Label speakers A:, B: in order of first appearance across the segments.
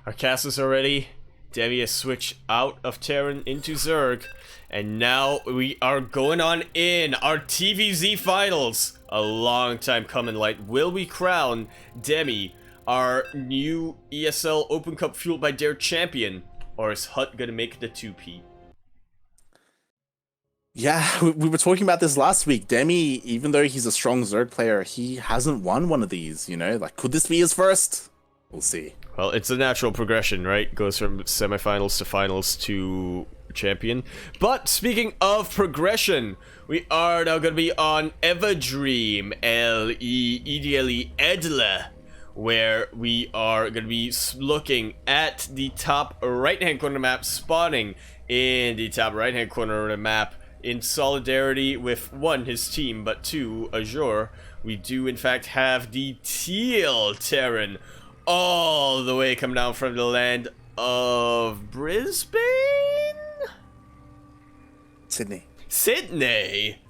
A: Our castles are ready. Demi has switched out of Terran into Zerg. And now we are going on in our TvZ finals. A long time coming, light. Will we crown Demi our new ESL Open Cup Fueled by Dare champion? Or is HuT gonna make the 2P?
B: Yeah, we were talking about this last week. Demi, even though he's a strong Zerg player, he hasn't won one of these, you know? Like, could this be his first? We'll see.
A: Well, it's a natural progression, right? Goes from semifinals to finals to champion. But speaking of progression, we are now going to be on Everdream, EDLE Edle, where we are going to be looking at the top right-hand corner of the map, spawning in the top right-hand corner of the map in solidarity with, one, his team, but two, Azure. We do, in fact, have the Teal Terran all the way coming down from the land of Brisbane? Sydney.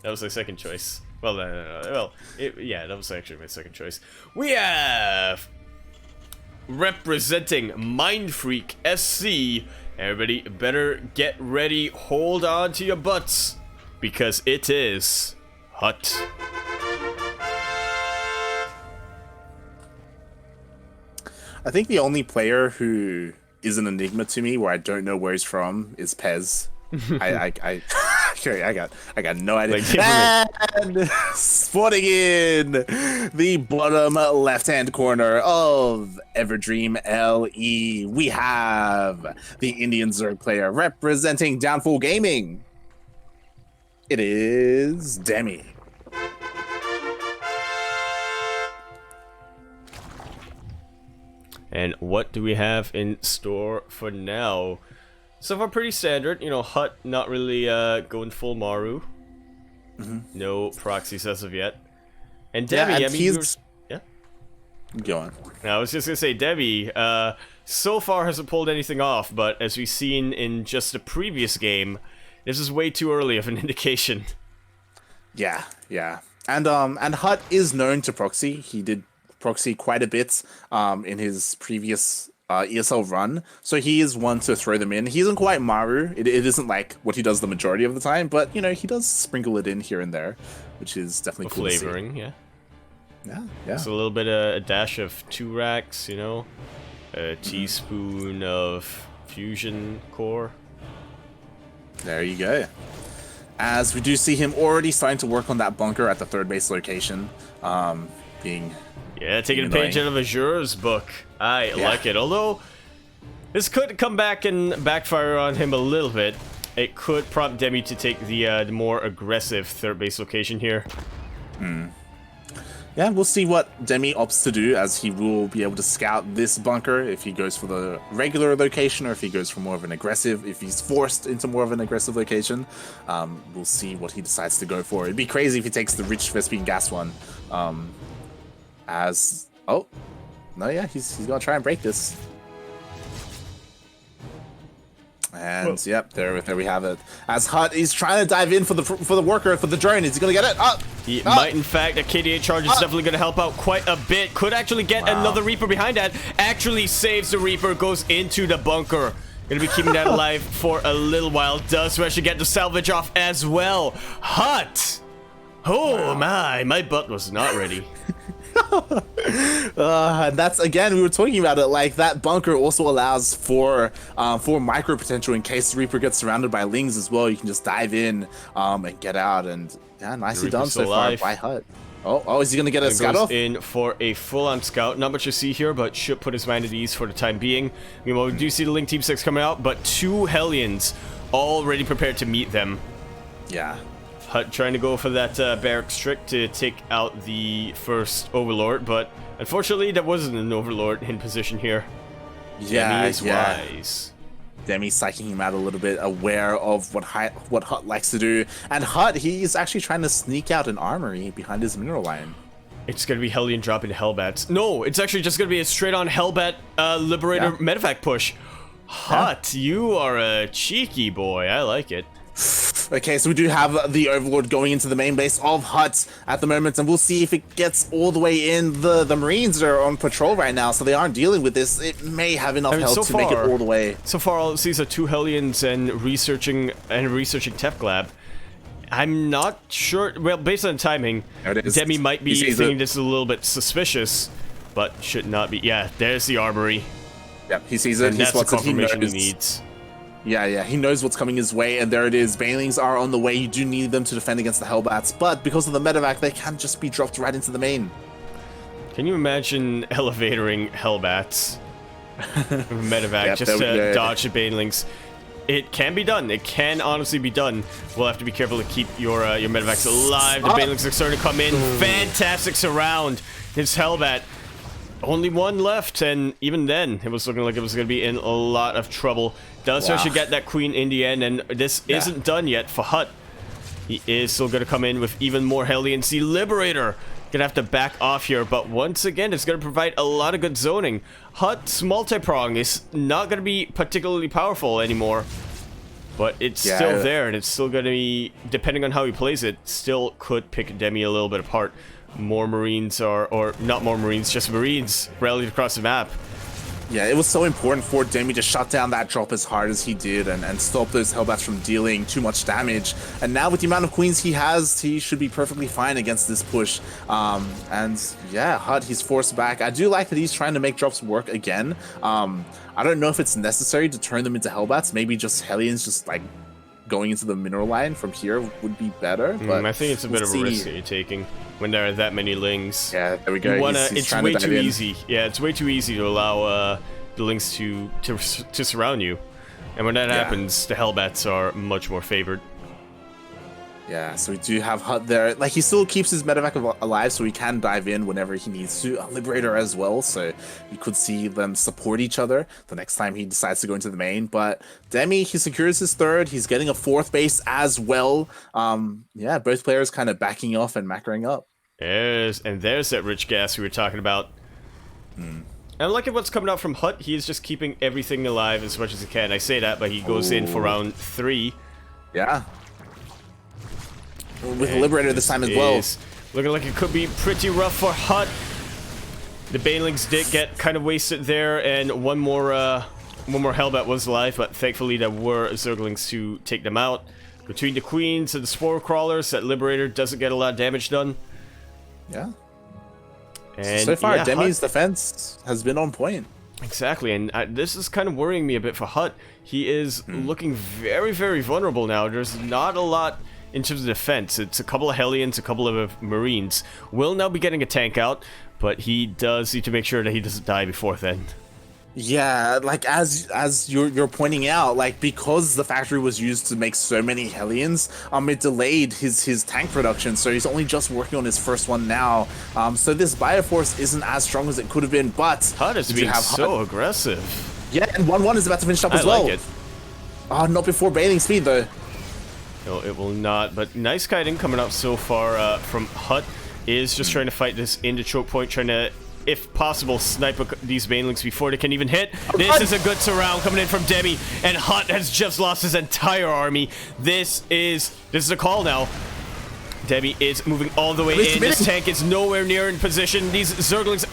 A: That was my second choice. Well, yeah, that was actually my second choice. We have representing Mindfreak SC. Everybody better get ready. Hold on to your butts because it is HuT.
B: I think the only player who is an enigma to me, where I don't know where he's from, is Pez. I got no idea. And spawning in the bottom left-hand corner of Everdream LE, we have the Indian Zerg player representing Downfall Gaming. It is Demi.
A: And what do we have in store for now? So far, pretty standard. You know, HuT not really going full Maru. No proxies as of yet. And Demi,
B: and
A: I mean, yeah.
B: Go on.
A: I was just gonna say, Demi, so far hasn't pulled anything off, but as we've seen in just the previous game, this is way too early of an indication.
B: Yeah. And HuT is known to proxy. He did proxy quite a bit in his previous ESL run, so he is one to throw them in. He isn't quite Maru. It isn't like what he does the majority of the time, but you know, he does sprinkle it in here and there, which is definitely cool
A: flavoring.
B: to see. Yeah.
A: It's a little bit of a dash of 2 racks, you know, a teaspoon of fusion core.
B: There you go. As we do see him already starting to work on that bunker at the third base location, taking a page out of Azure's book.
A: I like it. Although this could come back and backfire on him a little bit. It could prompt Demi to take the more aggressive third base location here.
B: Yeah, we'll see what Demi opts to do, as he will be able to scout this bunker if he goes for the regular location or if he goes for more of an aggressive, if he's forced into more of an aggressive location. We'll see what he decides to go for. It'd be crazy if he takes the rich Vespene gas one. He's gonna try and break this. And yep, there we have it. As HuT, he's trying to dive in for the worker, for the drone. Is he gonna get it?
A: He might, in fact. A KDA charge is definitely gonna help out quite a bit. Could actually get another Reaper behind that. Actually saves the Reaper, goes into the bunker. Gonna be keeping that alive for a little while. Does actually get the salvage off as well. HuT! Oh my butt was not ready.
B: And that's, again, we were talking about it, like that bunker also allows for micro potential in case the Reaper gets surrounded by Lings as well. You can just dive in and get out, and yeah, nicely done so far by HuT. Is he gonna get a scout off?
A: In for a full-on scout. Not much to see here, but should put his mind at ease for the time being. Meanwhile, we do see the Ling Team 6 coming out, but 2 Hellions already prepared to meet them.
B: Yeah.
A: HuT trying to go for that barracks trick to take out the first Overlord, but unfortunately there wasn't an Overlord in position here. Demi is wise.
B: Demi psyching him out a little bit, aware of what HuT likes to do. And HuT, he's actually trying to sneak out an armory behind his mineral line.
A: It's going to be Hellion dropping Hellbats. No, it's actually just going to be a straight-on Hellbat Liberator medevac push. HuT, you are a cheeky boy. I like it.
B: Okay, so we do have the Overlord going into the main base of HuT at the moment, and we'll see if it gets all the way in. The Marines are on patrol right now, so they aren't dealing with this. It may have enough health to make it all the way.
A: So far, all it sees are 2 Hellions and researching Tech Lab. I'm not sure. Well, based on timing, Demi might be thinking this is a little bit suspicious, but should not be. Yeah, there's the armory.
B: Yep, he sees it.
A: And that's the confirmation he needs.
B: Yeah, he knows what's coming his way, and there it is. Banelings are on the way. You do need them to defend against the Hellbats, but because of the medevac, they can't just be dropped right into the main.
A: Can you imagine elevatoring Hellbats? Medevac, just to dodge the Banelings. It can be done. It can honestly be done. We'll have to be careful to keep your medevacs alive. The Banelings are starting to come in. Fantastic surround. His Hellbat. Only one left, and even then, it was looking like it was going to be in a lot of trouble. Does actually get that Queen in the end, and this isn't done yet for HuT. He is still going to come in with even more Hellions. The Liberator gonna have to back off here, but once again, it's gonna provide a lot of good zoning. HuT's multi-prong is not gonna be particularly powerful anymore, but it's still there, and it's still gonna be, depending on how he plays it, still could pick Demi a little bit apart. More Marines or not more Marines, just Marines rallied across the map.
B: Yeah, it was so important for Demi to shut down that drop as hard as he did and stop those Hellbats from dealing too much damage. And now with the amount of queens he has, he should be perfectly fine against this push. And yeah, HuT, he's forced back. I do like that he's trying to make drops work again. I don't know if it's necessary to turn them into Hellbats. Maybe just Hellions just like going into the mineral line from here would be better. But
A: I think it's a bit of a risk that you're taking when there are that many Lings.
B: Yeah, there we go.
A: It's way too easy. Yeah, it's way too easy to allow the Lings to surround you. And when that happens, the Hellbats are much more favored.
B: Yeah, so we do have HuT there. Like, he still keeps his medevac alive, so he can dive in whenever he needs to. A Liberator as well, so you could see them support each other the next time he decides to go into the main. But Demi, he secures his third. He's getting a fourth base as well. Yeah, both players kind of backing off and macroing up.
A: There's that rich gas we were talking about. And I like it what's coming out from HuT. He is just keeping everything alive as much as he can. I say that, but he goes in for round 3.
B: Yeah. With Liberator this time as well.
A: Looking like it could be pretty rough for HuT. The Banelings did get kind of wasted there, and one more Hellbat was alive, but thankfully there were Zerglings to take them out. Between the Queens and the Spore Crawlers, that Liberator doesn't get a lot of damage done.
B: Yeah.
A: And
B: so far, Demi's defense has been on point.
A: Exactly, and this is kind of worrying me a bit for HuT. He is looking very, very vulnerable now. There's not a lot in terms of defense. It's a couple of Hellions, a couple of Marines. Will now be getting a tank out, but he does need to make sure that he doesn't die before then.
B: Yeah, like as you're pointing out, like because the factory was used to make so many Hellions, it delayed his tank production, so he's only just working on his first one now. So this Bioforce isn't as strong as it could have been, but
A: HuT is being so aggressive.
B: Yeah, and 1-1 is about to finish up as well.
A: I like it.
B: Oh, not before bathing speed though.
A: No, it will not, but nice kiting coming out so far from HuT. Is just trying to fight this into choke point, trying to, if possible, snipe these Banelings before they can even hit. This is a good surround coming in from Demi, and HuT has just lost his entire army. This is a call now. Demi is moving all the way in. This tank is nowhere near in position. These Zerglings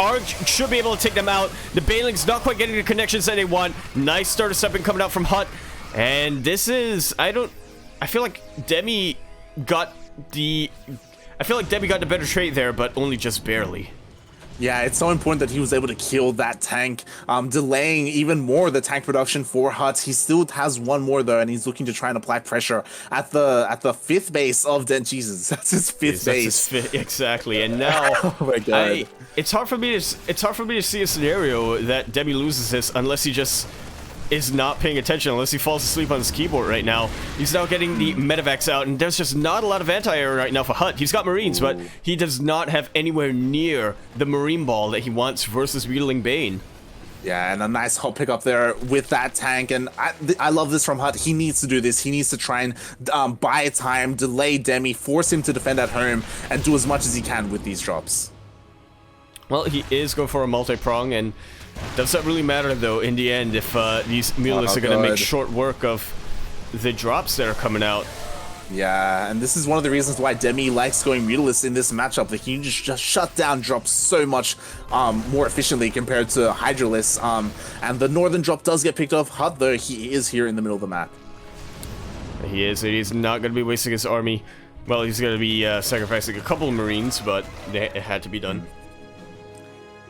A: should be able to take them out. The Banelings not quite getting the connections that they want. Nice starter stepping coming out from HuT, and this is, I feel like Demi got the better trait there, but only just barely.
B: Yeah, it's so important that he was able to kill that tank, delaying even more the tank production for HuT. He still has one more though, and he's looking to try and apply pressure at the fifth base of Jesus. That's his fifth base.
A: Exactly, and now
B: oh my God.
A: It's hard for me to see a scenario that Demi loses this unless he just is not paying attention, unless he falls asleep on his keyboard right now. He's now getting the medevacs out, and there's just not a lot of anti-air right now for HuT. He's got Marines, but he does not have anywhere near the Marine ball that he wants versus wielding Bane.
B: Yeah, and a nice hot pick up there with that tank, and I love this from HuT. He needs to do this. He needs to try and buy time, delay Demi, force him to defend at home, and do as much as he can with these drops.
A: Well, he is going for a multi-prong, and does that really matter, though, in the end, if these Mulists are going to make short work of the drops that are coming out?
B: Yeah, and this is one of the reasons why Demi likes going mutalist in this matchup. Like, he just shut down drops so much more efficiently compared to Hydralisk. And the northern drop does get picked off. HuT, though, he is here in the middle of the map.
A: He is. He's not going to be wasting his army. Well, he's going to be sacrificing a couple of Marines, but it had to be done.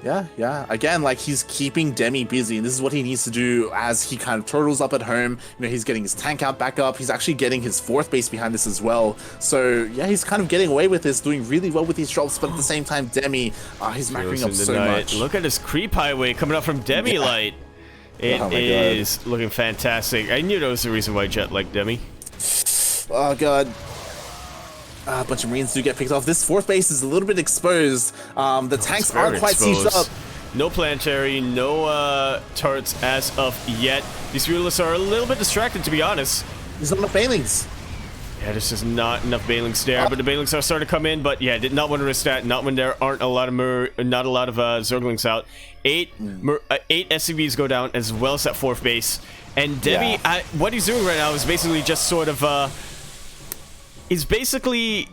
B: Yeah. Again, like, he's keeping Demi busy, and this is what he needs to do as he kind of turtles up at home. You know, he's getting his tank out back up. He's actually getting his 4th base behind this as well. So, yeah, he's kind of getting away with this, doing really well with these drops, but at the same time, Demi, he's macroing up so much.
A: Look at this creep highway coming up from Demi Light. It is looking fantastic. I knew that was the reason why Jet liked Demi.
B: Oh, God. A bunch of Marines do get picked off. This 4th base is a little bit exposed. The tanks aren't quite sieged up.
A: No planetary, no turrets as of yet. These mutalists are a little bit distracted, to be honest.
B: There's not enough Banelings.
A: Yeah, there's just not enough Banelings there, but the Banelings are starting to come in. But yeah, did not want to risk that. Not when there aren't a lot of Zerglings out. 8 SCVs go down, as well as that 4th base. And Demi, what he's doing right now is basically just sort of is basically,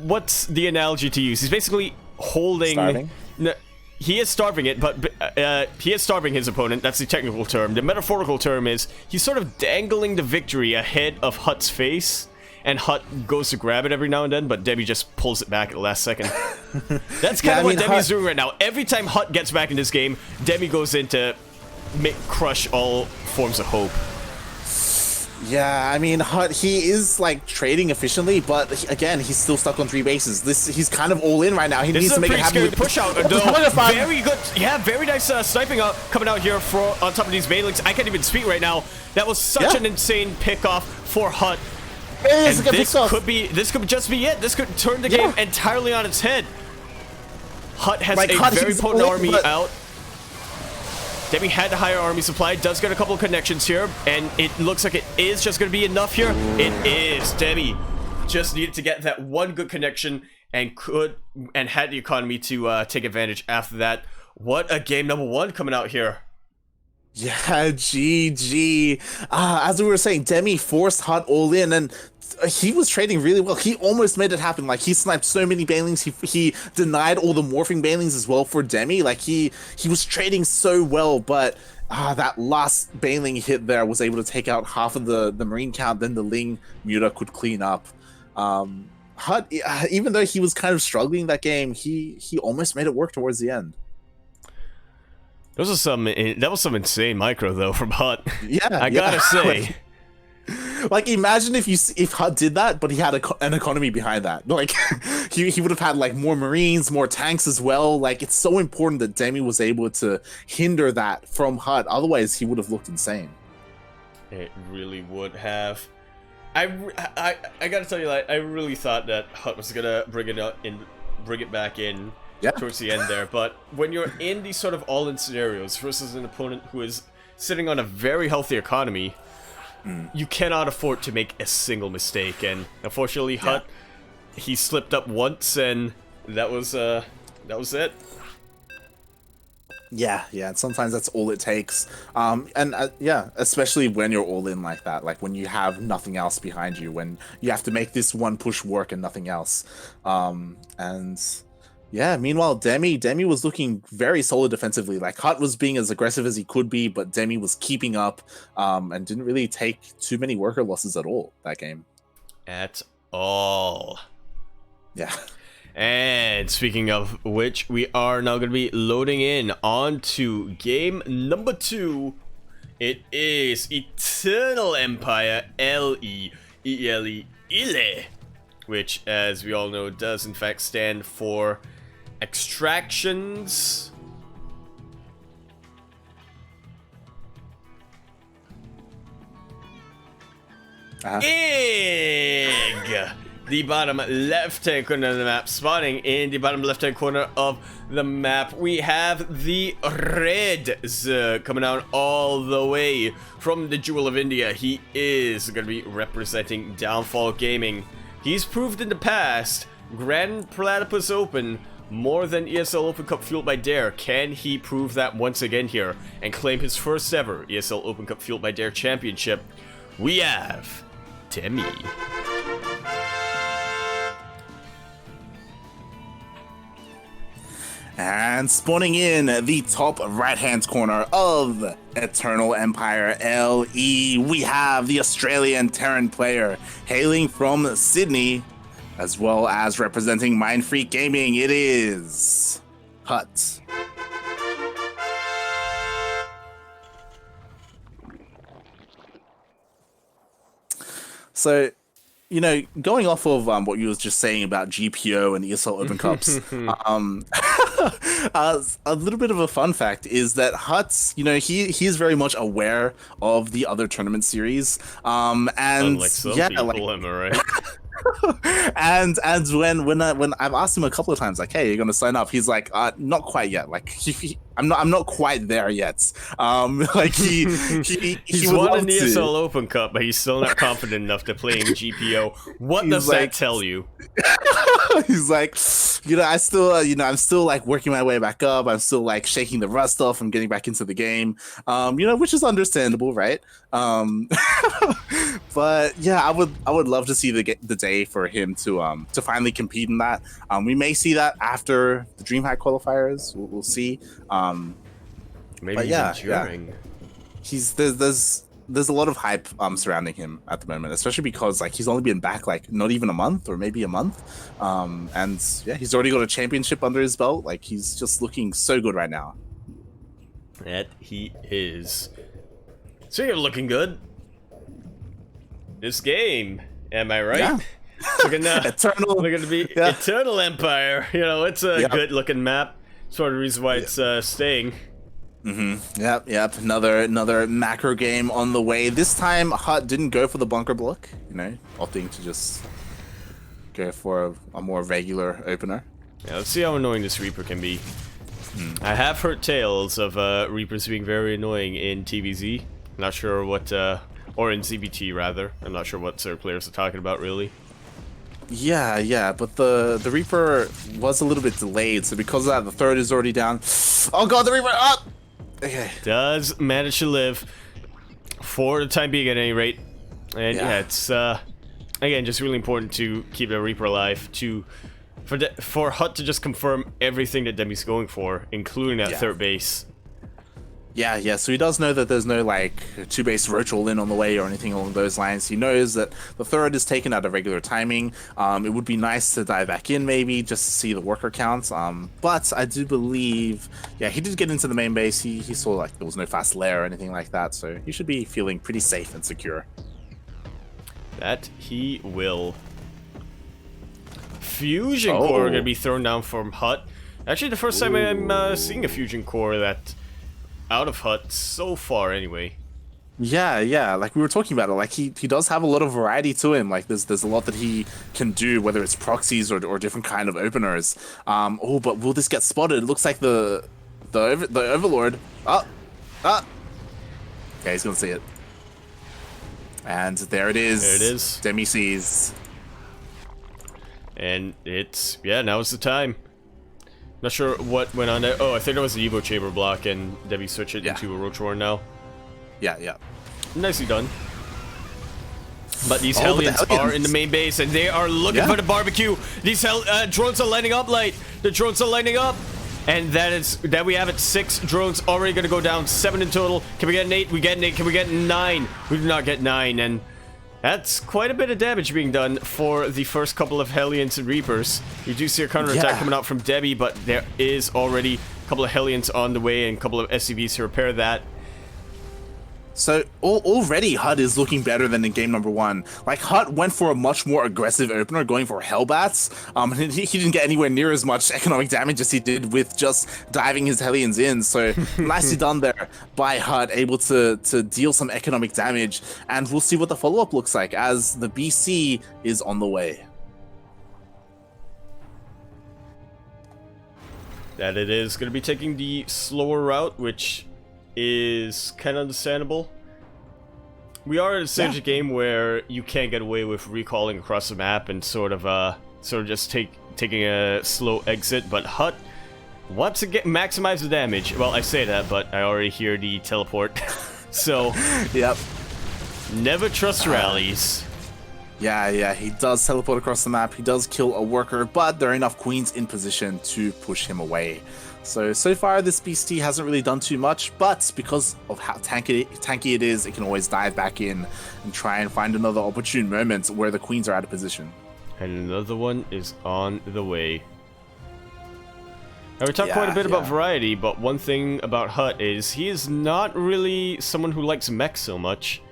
A: what's the analogy to use? He's basically holding.
B: Starving?
A: No, he is starving it, but he is starving his opponent. That's the technical term. The metaphorical term is he's sort of dangling the victory ahead of HuT's face, and HuT goes to grab it every now and then, but Demi just pulls it back at the last second. That's kind of what Demi's doing right now. Every time HuT gets back in this game, Demi goes in to crush all forms of hope.
B: Yeah, I mean, HuT, he is, like, trading efficiently, but, again, he's still stuck on 3 bases. He's kind of all in right now. He needs to make it happen with
A: push out. Very good. Yeah, very nice sniping out coming out here on top of these Banelings. I can't even speak right now. That was such an insane pick-off for HuT. And this could just be it. This could turn the game entirely on its head. HuT has a very potent army out. Demi had the higher army supply, does get a couple of connections here, and it looks like it is just going to be enough here. It is. Demi just needed to get that one good connection and had the economy to take advantage after that. What a game number 1 coming out here.
B: Yeah, GG. As we were saying, Demi forced HuT all in, and he was trading really well. He almost made it happen. Like, he sniped so many Banelings. He denied all the morphing Banelings as well for Demi. Like, he was trading so well, but that last Baneling hit there was able to take out half of the Marine count. Then the Ling Muta could clean up. HuT, even though he was kind of struggling that game, he almost made it work towards the end.
A: That was some insane micro though from HuT.
B: Yeah,
A: I gotta say.
B: Like, imagine if HuT did that, but he had an economy behind that. Like, he would have had, like, more Marines, more tanks as well. Like, it's so important that Demi was able to hinder that from HuT. Otherwise, he would have looked insane.
A: It really would have. I gotta tell you, like, I really thought that HuT was gonna bring it back in towards the end there. But when you're in these sort of all-in scenarios versus an opponent who is sitting on a very healthy economy, you cannot afford to make a single mistake, and unfortunately HuT, he slipped up once, and that was it.
B: Yeah, and sometimes that's all it takes. Especially when you're all in like that, like when you have nothing else behind you, when you have to make this one push work and nothing else. Meanwhile, Demi was looking very solid defensively. Like, HuT was being as aggressive as he could be, but Demi was keeping up and didn't really take too many worker losses at all that game.
A: At all.
B: Yeah.
A: And speaking of which, we are now going to be loading in onto game number 2. It is Eternal Empire L-E-E-L-E, Ile, which, as we all know, does in fact stand for extractions. Egg! The bottom left-hand corner of the map. Spawning in the bottom left-hand corner of the map, we have the red Zerg coming out all the way from the Jewel of India. He is going to be representing Downfall Gaming. He's proved in the past, Grand Platypus Open, more than ESL Open Cup Fueled by Dare. Can he prove that once again here and claim his first ever ESL Open Cup Fueled by Dare championship? We have Demi.
B: And spawning in the top right-hand corner of Eternal Empire LE, we have the Australian Terran player hailing from Sydney, as well as representing Mind Freak Gaming. It is HuT. So, you know, going off of what you was just saying about GPO and ESL Open Cups, a little bit of a fun fact is that HuT, you know, he is very much aware of the other tournament series, and
A: Unlike some people,
B: like,
A: am I right?
B: and when I've asked him a couple of times, like, hey, you're gonna sign up, he's like, not quite yet. Like, I'm not quite there yet. Like
A: He's won an ESL Open Cup, but he's still not confident enough to play in GPO. What does that tell you?
B: He's like, you know, I still, you know, I'm still like working my way back up. I'm still like shaking the rust off and getting back into the game. You know, which is understandable, right? But yeah, I would love to see the day for him to finally compete in that. We may see that after the DreamHack qualifiers. We'll see.
A: Maybe even during.
B: Yeah. There's a lot of hype surrounding him at the moment, especially because like he's only been back like not even a month or maybe a month, and yeah, he's already got a championship under his belt. Like, he's just looking so good right now.
A: That he is. Speaking of looking good, this game, am I right?
B: Yeah.
A: Looking
B: Eternal.
A: Looking to be Eternal Empire. You know, it's a good looking map. Sort of the reason why it's staying.
B: Yep. Another macro game on the way. This time, HuT didn't go for the bunker block. You know, opting to just go for a more regular opener.
A: Yeah, let's see how annoying this Reaper can be. I have heard tales of Reapers being very annoying in TvZ. Not sure what, or in ZBT rather. I'm not sure what sort of players are talking about really.
B: Yeah, but the Reaper was a little bit delayed, so because of that, the third is already down. Oh god, the Reaper up! Okay.
A: Does manage to live for the time being at any rate. And yeah, it's again just really important to keep the Reaper alive, for HuT to just confirm everything that Demi's going for, including that third base.
B: Yeah, so he does know that there's no like 2-base Roach all in on the way or anything along those lines. He knows that the third is taken at a regular timing. It would be nice to dive back in maybe just to see the worker counts. But I do believe, he did get into the main base. He saw like there was no fast lair or anything like that, so he should be feeling pretty safe and secure.
A: That he will. Fusion core gonna be thrown down from HuT. Actually, the first time I'm seeing a fusion core that out of HuT so far anyway.
B: Yeah, like we were talking about it, like he does have a lot of variety to him. Like there's a lot that he can do, whether it's proxies or different kind of openers. But will this get spotted? It looks like the Overlord. Yeah, he's gonna see it. And there it is.
A: There it is.
B: Demi sees.
A: And it's now is the time. Not sure what went on there. Oh, I think it was the Evo Chamber block, and Demi switched it into a Roach War now.
B: Yeah.
A: Nicely done. But these Hellions are in the main base, and they are looking for the barbecue. These drones are lining up, Light. The drones are lining up. And that we have it. 6 drones already going to go down. 7 in total. Can we get an 8? We get an 8. Can we get 9? We do not get 9, and that's quite a bit of damage being done for the first couple of Hellions and Reapers. You do see a counterattack coming out from Demi, but there is already a couple of Hellions on the way and a couple of SCVs to repair that.
B: So already HuT is looking better than in game number 1. Like, HuT went for a much more aggressive opener, going for Hellbats. And he didn't get anywhere near as much economic damage as he did with just diving his Hellions in. So nicely done there by HuT, able to deal some economic damage. And we'll see what the follow-up looks like as the BC is on the way.
A: That it is going to be taking the slower route, which is kind of understandable. We are at a stage of the game where you can't get away with recalling across the map and sort of just taking a slow exit, but HuT wants to maximize the damage. Well, I say that, but I already hear the teleport. So
B: never
A: trust rallies.
B: Yeah, he does teleport across the map. He does kill a worker, but there are enough queens in position to push him away. So far, this BST hasn't really done too much, but because of how tanky it is, it can always dive back in and try and find another opportune moment where the queens are out of position.
A: And another one is on the way. Now, we talked quite a bit about variety, but one thing about HuT is he is not really someone who likes mech so much.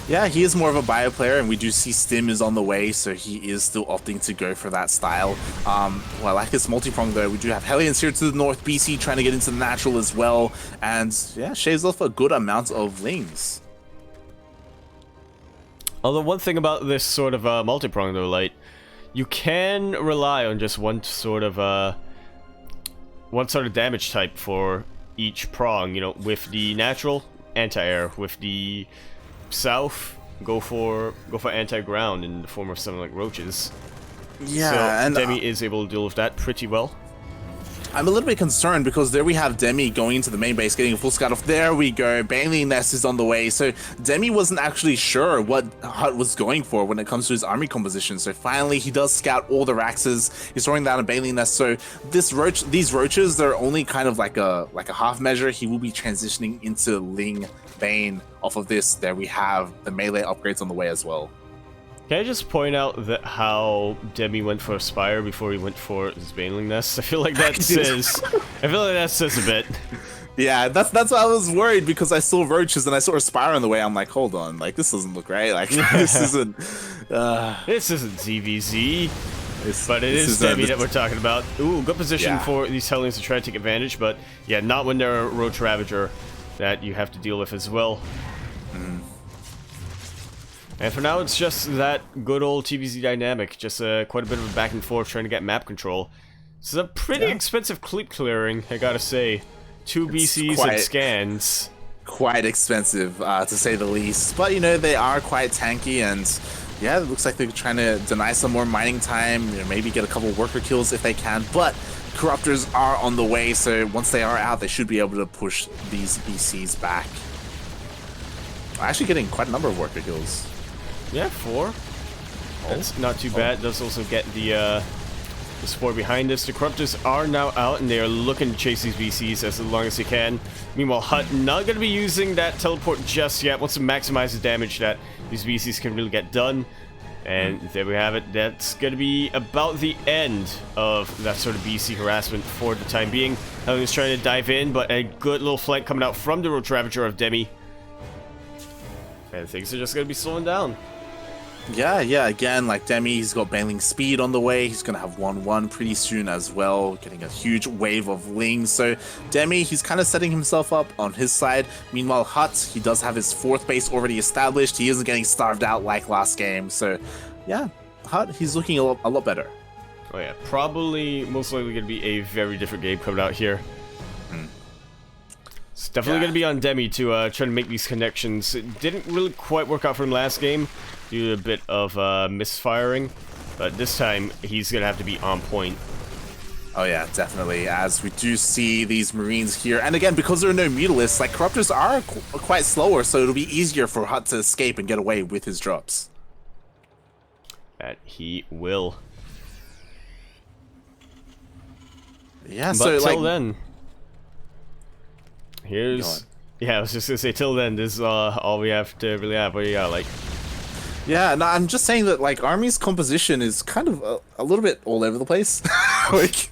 B: Yeah, he is more of a bio player, and we do see Stim is on the way, so he is still opting to go for that style. Well, I like his multi-prong, though. We do have Hellions here to the north, BC trying to get into the natural as well, and yeah, shaves off a good amount of lings.
A: Although one thing about this sort of multi-prong, though, Light, you can rely on just one sort of damage type for each prong. You know, with the natural, anti-air. With the south, go for anti-ground in the form of something like roaches.
B: Yeah,
A: so
B: and
A: Demi is able to deal with that pretty well.
B: I'm a little bit concerned because there we have Demi going into the main base, getting a full scout off. There we go. Baneling Nest is on the way. So Demi wasn't actually sure what HuT was going for when it comes to his army composition. So finally, he does scout all the Raxes. He's throwing down a Baneling Nest. So these roaches, they're only kind of like a half measure. He will be transitioning into Ling Bane off of this. There we have the melee upgrades on the way as well.
A: Can I just point out that how Demi went for a Spire before he went for his Baneling Nest? I feel like that says a bit.
B: Yeah, that's why I was worried, because I saw roaches and I saw a Spire on the way. I'm like, hold on, like this doesn't look right. Like this isn't
A: TvZ. But it is Demi that we're talking about. Ooh, good position for these Hellions to try to take advantage, but yeah, not when they're a Roach Ravager that you have to deal with as well. And for now, it's just that good old TvZ dynamic, just quite a bit of a back and forth trying to get map control. This is a pretty expensive creep clearing, I gotta say. 2 BCs and scans.
B: Quite expensive, to say the least. But, you know, they are quite tanky, and yeah, it looks like they're trying to deny some more mining time, you know, maybe get a couple worker kills if they can. But Corruptors are on the way, so once they are out, they should be able to push these BCs back. Actually getting quite a number of worker kills.
A: Yeah, 4. That's not too bad. Does also get the support behind us. The Corruptors are now out, and they are looking to chase these VCs as long as they can. Meanwhile, HuT not going to be using that teleport just yet. Wants to maximize the damage that these VCs can really get done. And there we have it. That's going to be about the end of that sort of BC harassment for the time being. Hellions trying to dive in, but a good little flank coming out from the Roach Ravager of Demi. And things are just going to be slowing down.
B: Yeah, again, like Demi, he's got Baneling Speed on the way. He's going to have 1-1 pretty soon as well, getting a huge wave of Lings. So Demi, he's kind of setting himself up on his side. Meanwhile, HuT, he does have his 4th base already established. He isn't getting starved out like last game. So yeah, HuT, he's looking a lot better.
A: Oh yeah, probably most likely going to be a very different game coming out here. It's definitely going to be on Demi to try to make these connections. It didn't really quite work out for him last game due to a bit of misfiring, but this time he's going to have to be on point.
B: Oh yeah, definitely, as we do see these Marines here. And again, because there are no Mutalisks, like Corruptors are quite slower, so it'll be easier for HuT to escape and get away with his drops.
A: That he will.
B: Yeah,
A: but
B: so
A: till then... Here's... Yeah, I was just gonna say, till then, this is all we have to really have. What do you got, like?
B: Yeah, no, I'm just saying that, like, Army's composition is kind of a little bit all over the place. Like,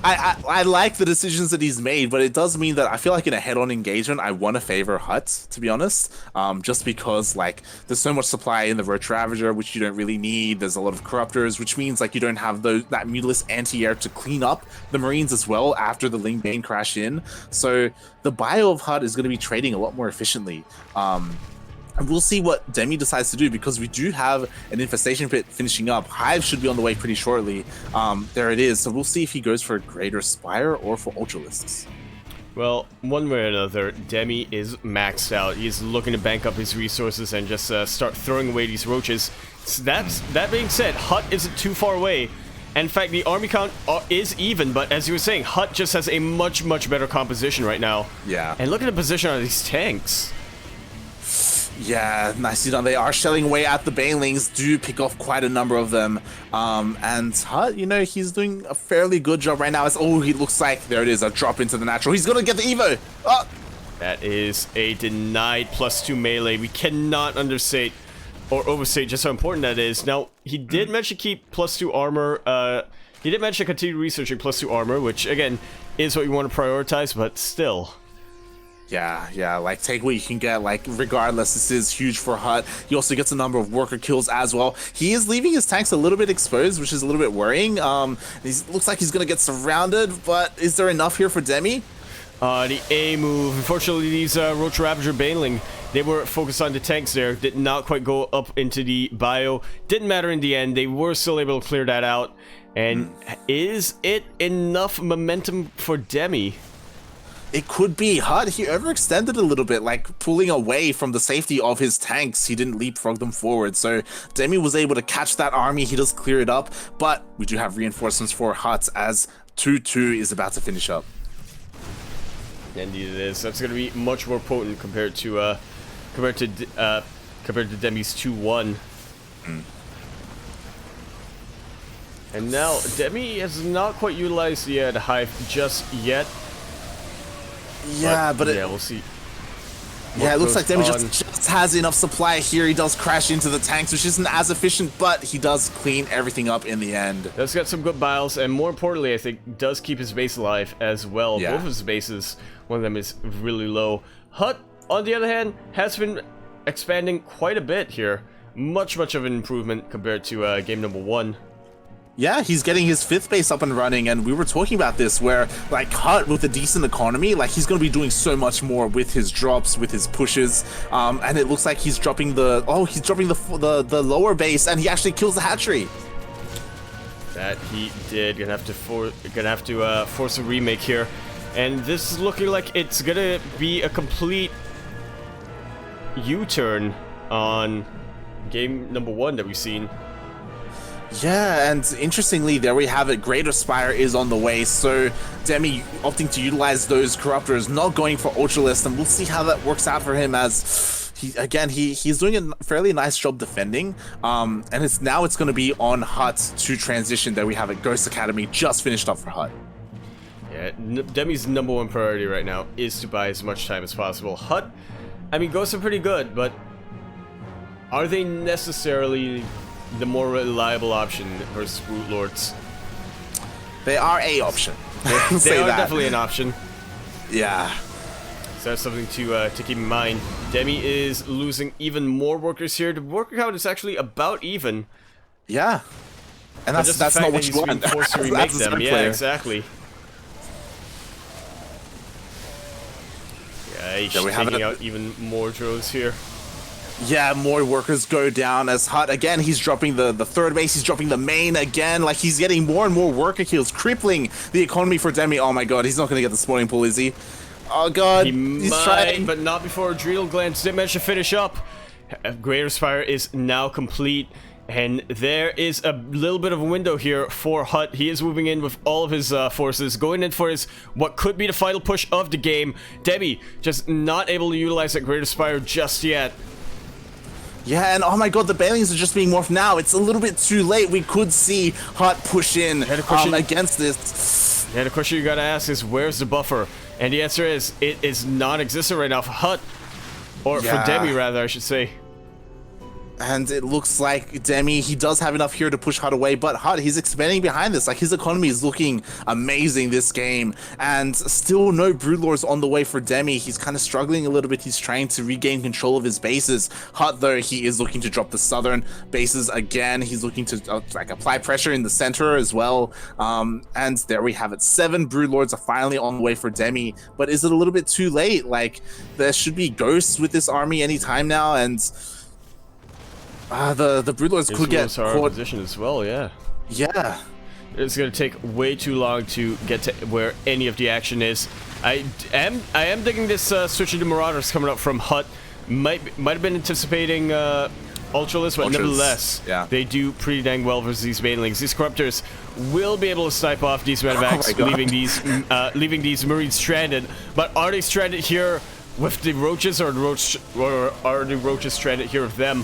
B: I like the decisions that he's made, but it does mean that I feel like in a head-on engagement, I want to favor HuT, to be honest. Just because, like, there's so much supply in the Roach Ravager, which you don't really need. There's a lot of Corruptors, which means, like, you don't have that Mutalisk anti-air to clean up the Marines as well after the Ling Bane crash in. So the bio of HuT is going to be trading a lot more efficiently. And we'll see what Demi decides to do, because we do have an Infestation Pit finishing up. Hive should be on the way pretty shortly. There it is. So we'll see if he goes for a Greater Spire or for Ultralisks.
A: Well, one way or another, Demi is maxed out. He's looking to bank up his resources and just start throwing away these roaches. So that being said, HuT isn't too far away. In fact, the army count is even, but as you were saying, HuT just has a much better composition right now.
B: Yeah.
A: And look at the position of these tanks.
B: Yeah, nicely done. They are shelling away at the Banelings, do pick off quite a number of them. And HuT, you know, he's doing a fairly good job right now. It's, oh, he looks like, there it is, a drop into the natural. He's gonna get the Evo. Oh.
A: That is a denied +2 melee. We cannot understate or overstate just how important that is. Now, he did mention keep +2 armor. He did mention continue researching +2 armor, which, again, is what you want to prioritize, but still.
B: Yeah, like, take what you can get, like, regardless, this is huge for HuT. He also gets a number of worker kills as well. He is leaving his tanks a little bit exposed, which is a little bit worrying. Looks like he's gonna get surrounded, but is there enough here for Demi?
A: The A move. Unfortunately, these Roach Ravager Baneling, they were focused on the tanks there. Did not quite go up into the bio. Didn't matter in the end. They were still able to clear that out. And is it enough momentum for Demi?
B: It could be. HuT, he overextended a little bit, like pulling away from the safety of his tanks. He didn't leapfrog them forward. So Demi was able to catch that army. He does clear it up. But we do have reinforcements for HuT as 2-2 is about to finish up.
A: Indeed it is. That's going to be much more potent compared to Demi's 2-1. And now Demi has not quite utilized the hive just yet.
B: Yeah, but
A: yeah, we'll see.
B: Yeah, it looks like Demi just has enough supply here. He does crash into the tanks, which isn't as efficient, but he does clean everything up in the end.
A: Does get some good biles, and more importantly, I think, does keep his base alive as well.
B: Yeah.
A: Both of his bases, one of them is really low. HuT, on the other hand, has been expanding quite a bit here. Much of an improvement compared to game number 1.
B: Yeah, he's getting his 5th base up and running, and we were talking about this where, like, HuT with a decent economy, like, he's going to be doing so much more with his drops, with his pushes, and it looks like he's dropping the lower base, and he actually kills the hatchery.
A: That he did. Gonna have to force a remake here, and this is looking like it's gonna be a complete U-turn on game number 1 that we've seen.
B: Yeah, and interestingly, there we have it. Greater Spire is on the way, so Demi opting to utilize those Corruptors, not going for Ultralist, and we'll see how that works out for him as he's doing a fairly nice job defending, and it's going to be on HuT to transition. There we have it. Ghost Academy just finished up for HuT.
A: Yeah, Demi's number 1 priority right now is to buy as much time as possible. HuT, I mean, Ghosts are pretty good, but are they necessarily the more reliable option versus Brute Lords?
B: They are a option.
A: They are definitely an option.
B: Yeah.
A: So that's something to keep in mind. Demi is losing even more workers here. The worker count is actually about even.
B: Yeah. And that's not what you want.
A: Forced to remake them. Yeah, exactly. Yeah, he's taking out even more drones here.
B: Yeah, more workers go down as HuT, again, he's dropping the 3rd base, he's dropping the main again, like he's getting more and more worker kills, crippling the economy for Demi. Oh my god, he's not gonna get the spawning pool, is he? Oh god, he's trying.
A: But not before Adrenal Glands did manage to finish up. Greater Spire is now complete, and there is a little bit of a window here for HuT. He is moving in with all of his forces, going in for his what could be the final push of the game. Demi just not able to utilize that Greater Spire just yet.
B: Yeah, and oh my god, the Banelings are just being morphed now. It's a little bit too late. We could see HuT push in against this.
A: Yeah, the question you gotta ask is, where's the buffer? And the answer is, it is non-existent right now for HuT. Or for Demi, rather, I should say.
B: And it looks like Demi, he does have enough here to push HuT away, but HuT, he's expanding behind this. Like, his economy is looking amazing this game, and still no Broodlords on the way for Demi. He's kind of struggling a little bit. He's trying to regain control of his bases. HuT, though, he is looking to drop the southern bases again. He's looking to apply pressure in the center as well. And there we have it. 7 Broodlords are finally on the way for Demi, but is it a little bit too late? Like, there should be ghosts with this army anytime now, and the Broodlords could get caught.
A: Position as well, yeah.
B: Yeah.
A: It's gonna take way too long to get to where any of the action is. I am digging this switch into Marauders coming up from HuT. Might have been anticipating Ultralist, but nevertheless,
B: yeah,
A: they do pretty dang well versus these Banelings. These Corruptors will be able to snipe off these Medevacs, leaving these Marines stranded. But are they stranded here with the roaches, or are the roaches stranded here with them?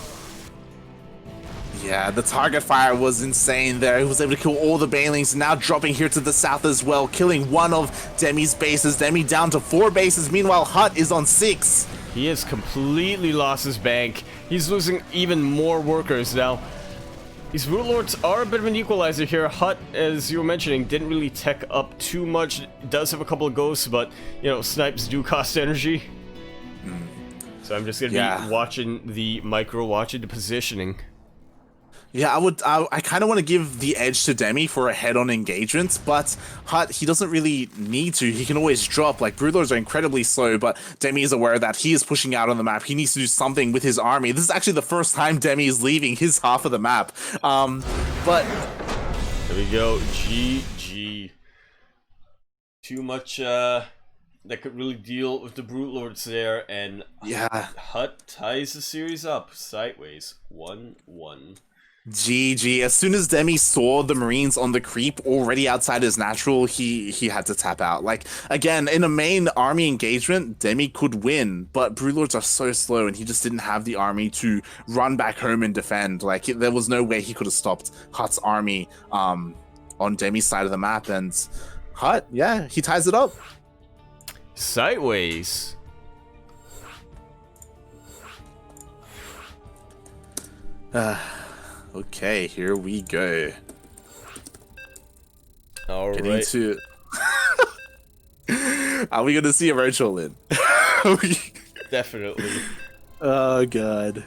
B: Yeah, the target fire was insane there. He was able to kill all the Banelings, now dropping here to the south as well, killing one of Demi's bases. Demi down to 4 bases. Meanwhile, HuT is on 6.
A: He has completely lost his bank. He's losing even more workers now. These Root Lords are a bit of an equalizer here. HuT, as you were mentioning, didn't really tech up too much. Does have a couple of ghosts, but, you know, snipes do cost energy. So I'm just going to be watching the micro, watching the positioning.
B: Yeah, I kind of want to give the edge to Demi for a head-on engagement, but HuT, he doesn't really need to. He can always drop. Like, Broodlords are incredibly slow, but Demi is aware that he is pushing out on the map. He needs to do something with his army. This is actually the first time Demi is leaving his half of the map. But...
A: There we go. GG. Too much, that could really deal with the Brute Lords there, and HuT ties the series up sideways. 1-1.
B: GG. As soon as Demi saw the Marines on the creep already outside his natural, he had to tap out. Like, again, in a main army engagement, Demi could win, but Broodlords are so slow and he just didn't have the army to run back home and defend. Like, there was no way he could have stopped HuT's army on Demi's side of the map, and HuT, yeah, he ties it up.
A: Sideways.
B: Okay, here we go.
A: All
B: Getting
A: right.
B: to... Are we gonna see a virtual in?
A: Definitely.
B: Oh god.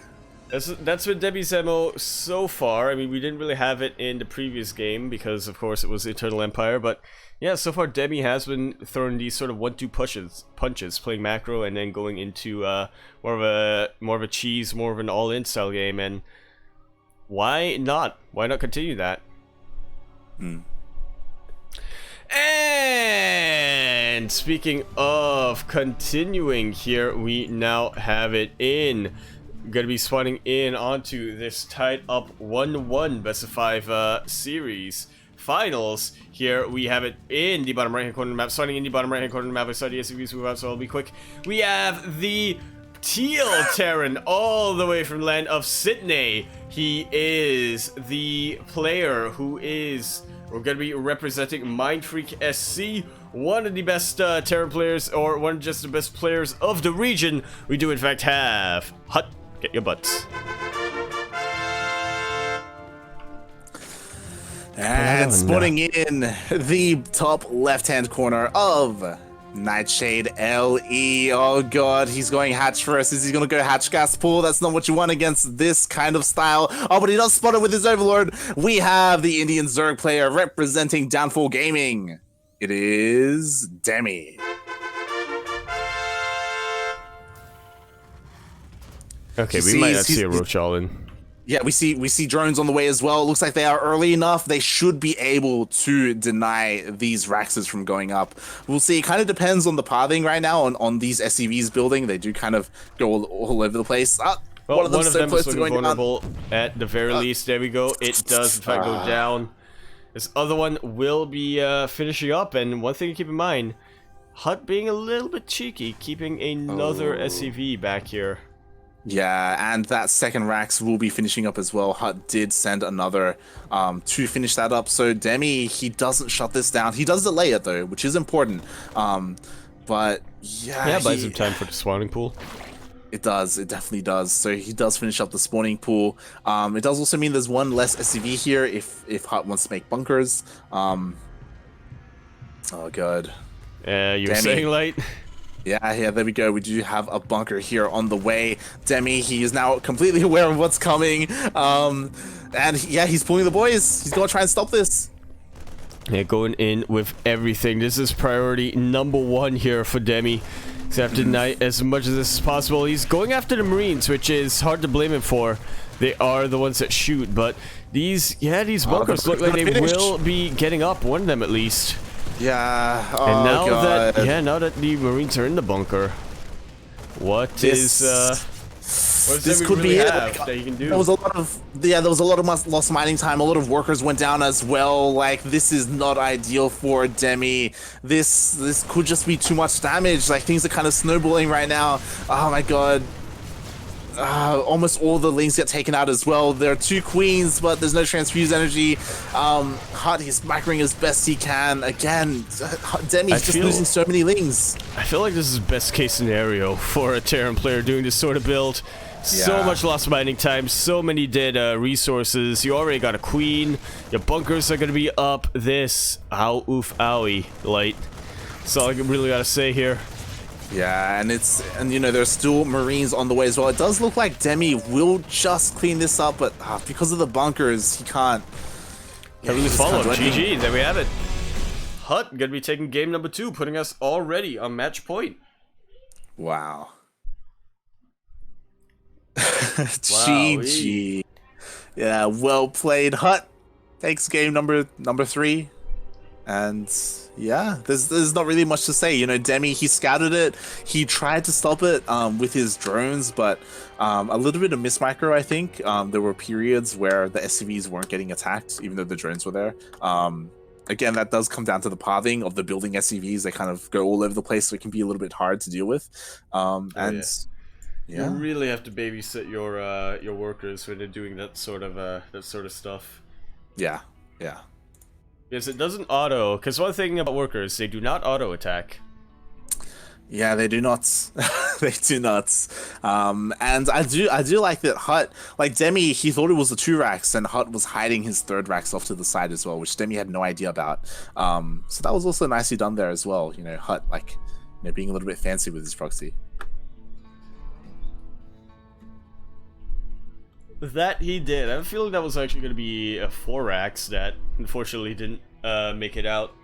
A: That's been Demi's MO so far. I mean, we didn't really have it in the previous game because, of course, it was Eternal Empire. But yeah, so far Demi has been throwing these sort of 1-2 punches, playing macro and then going into more of a cheese, more of an all-in style game. And why not? Why not continue that? And speaking of continuing here, we now have it in. Gonna be spawning in onto this tied up 1-1 best of 5 series finals. Here we have it in the bottom right hand corner of the map. Starting in the bottom right hand corner of the map, I saw the SCVs move out, so I'll be quick. We have the Teal Terran all the way from land of Sydney. He is the player who is, we're going to be representing Mindfreak SC, one of the best Terran players, or one of just the best players of the region. We do in fact have HuT. Get your butts.
B: And spawning in the top left-hand corner of Nightshade LE. Oh god, he's going hatch first. Is he gonna go hatch gas pool? That's not what you want against this kind of style. Oh, but he does spot it with his Overlord. We have the Indian Zerg player representing Downfall Gaming. It is Demi.
A: Okay, we might not see a Roach all in.
B: Yeah, we see drones on the way as well. It looks like they are early enough. They should be able to deny these Raxes from going up. We'll see. It kind of depends on the pathing right now on these SCVs building. They do kind of go all over the place.
A: Well, one of them is looking vulnerable at the very least. There we go. It does in fact go down. This other one will be finishing up. And one thing to keep in mind, HuT being a little bit cheeky, keeping another SCV back here.
B: Yeah, and that second Rax will be finishing up as well. HuT did send another to finish that up. So Demi, he doesn't shut this down. He does delay it though, which is important. But yeah,
A: buys him time for the spawning pool.
B: It does. It definitely does. So he does finish up the spawning pool. It does also mean there's one less SCV here if HuT wants to make bunkers. Oh god.
A: You were saying, Light?
B: Yeah, there we go. We do have a bunker here on the way. Demi, he is now completely aware of what's coming. And yeah, he's pulling the boys. He's gonna try and stop this.
A: Yeah, going in with everything. This is priority number 1 here for Demi. He's have to deny as much of this as possible. He's going after the Marines, which is hard to blame him for. They are the ones that shoot, but these bunkers look like they will be getting up, one of them at least.
B: Yeah. Oh,
A: and now
B: god.
A: now that the Marines are in the bunker, what is does
B: this
A: Demi
B: could
A: really
B: be it.
A: have that he can do?
B: There was a lot of there was a lot of lost mining time. A lot of workers went down as well. Like, this is not ideal for Demi. This could just be too much damage. Like, things are kind of snowballing right now. Oh my god. Almost all the lanes get taken out as well. There are 2 queens, but there's no transfuse energy. HuT, he's macroing as best he can. Again, Demi's just losing so many lanes.
A: I feel like this is best case scenario for a Terran player doing this sort of build. So much lost mining time, so many dead resources. You already got a queen. Your bunkers are going to be up. This, ow, oof, owie, light. That's all I really got to say here.
B: Yeah, and you know, there's still Marines on the way as well. It does look like Demi will just clean this up, but because of the bunkers, he can't.
A: Heavily followed. GG, there we have it. HuT gonna be taking game number 2, putting us already on match point.
B: Wow. GG. Yeah, well played. HuT takes game number 3. And yeah, there's not really much to say. You know, Demi, he scouted it. He tried to stop it with his drones, but a little bit of mismicro, I think. There were periods where the SCVs weren't getting attacked, even though the drones were there. Again, that does come down to the pathing of the building SCVs. They kind of go all over the place, so it can be a little bit hard to deal with.
A: You really have to babysit your workers when they're doing that sort of stuff.
B: Yeah.
A: Yes, it doesn't auto, because one thing about workers, they do not auto attack.
B: Yeah, they do not. They do not. And I do like that HuT, like Demi, he thought it was the 2 racks, and HuT was hiding his 3rd racks off to the side as well, which Demi had no idea about. So that was also nicely done there as well. You know, HuT, like, you know, being a little bit fancy with his proxy.
A: That he did. I have a feeling that was actually going to be a 4 racks that unfortunately didn't make it out.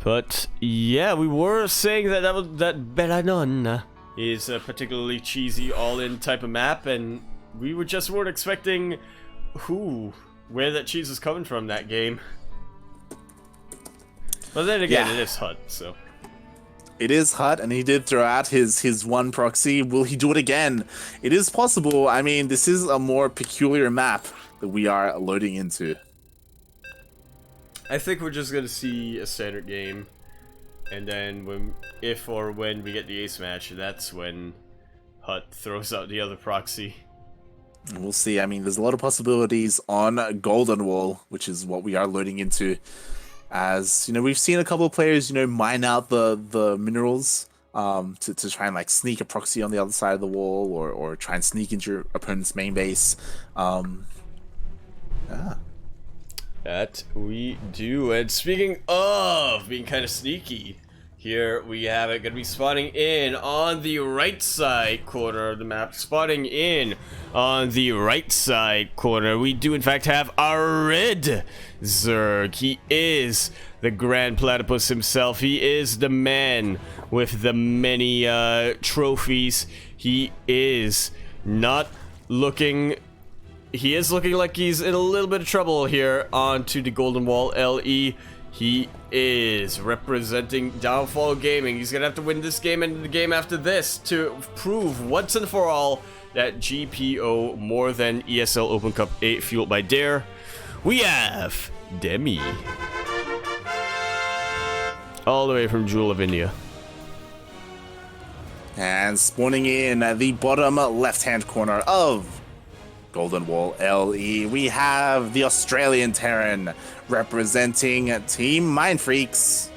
A: But yeah, we were saying that that Belanon is a particularly cheesy all-in type of map, and we weren't expecting where that cheese is coming from that game. But then again, it is HuT, so.
B: It is HuT, and he did throw out his 1 proxy. Will he do it again? It is possible. I mean, this is a more peculiar map that we are loading into.
A: I think we're just gonna see a standard game, and then if or when we get the ace match, that's when HuT throws out the other proxy.
B: We'll see. I mean, there's a lot of possibilities on Golden Wall, which is what we are loading into. As you know, we've seen a couple of players, you know, mine out the minerals to try and like sneak a proxy on the other side of the wall, or try and sneak into your opponent's main base.
A: That we do. And speaking of being kind of sneaky, here we have it gonna be spawning in on the right side corner of the map. Spawning in on the right side corner, we do in fact have our red Zerg. He is the Grand Platypus himself. He is the man with the many trophies. He is not looking... He is looking like he's in a little bit of trouble here onto the Golden Wall LE. He is representing Downfall Gaming. He's gonna have to win this game and the game after this to prove once and for all that GPO more than ESL Open Cup 8 fueled by Dare. We have Demi. All the way from Jewel of India.
B: And spawning in at the bottom left-hand corner of Golden Wall LE, we have the Australian Terran representing Team Mindfreaks.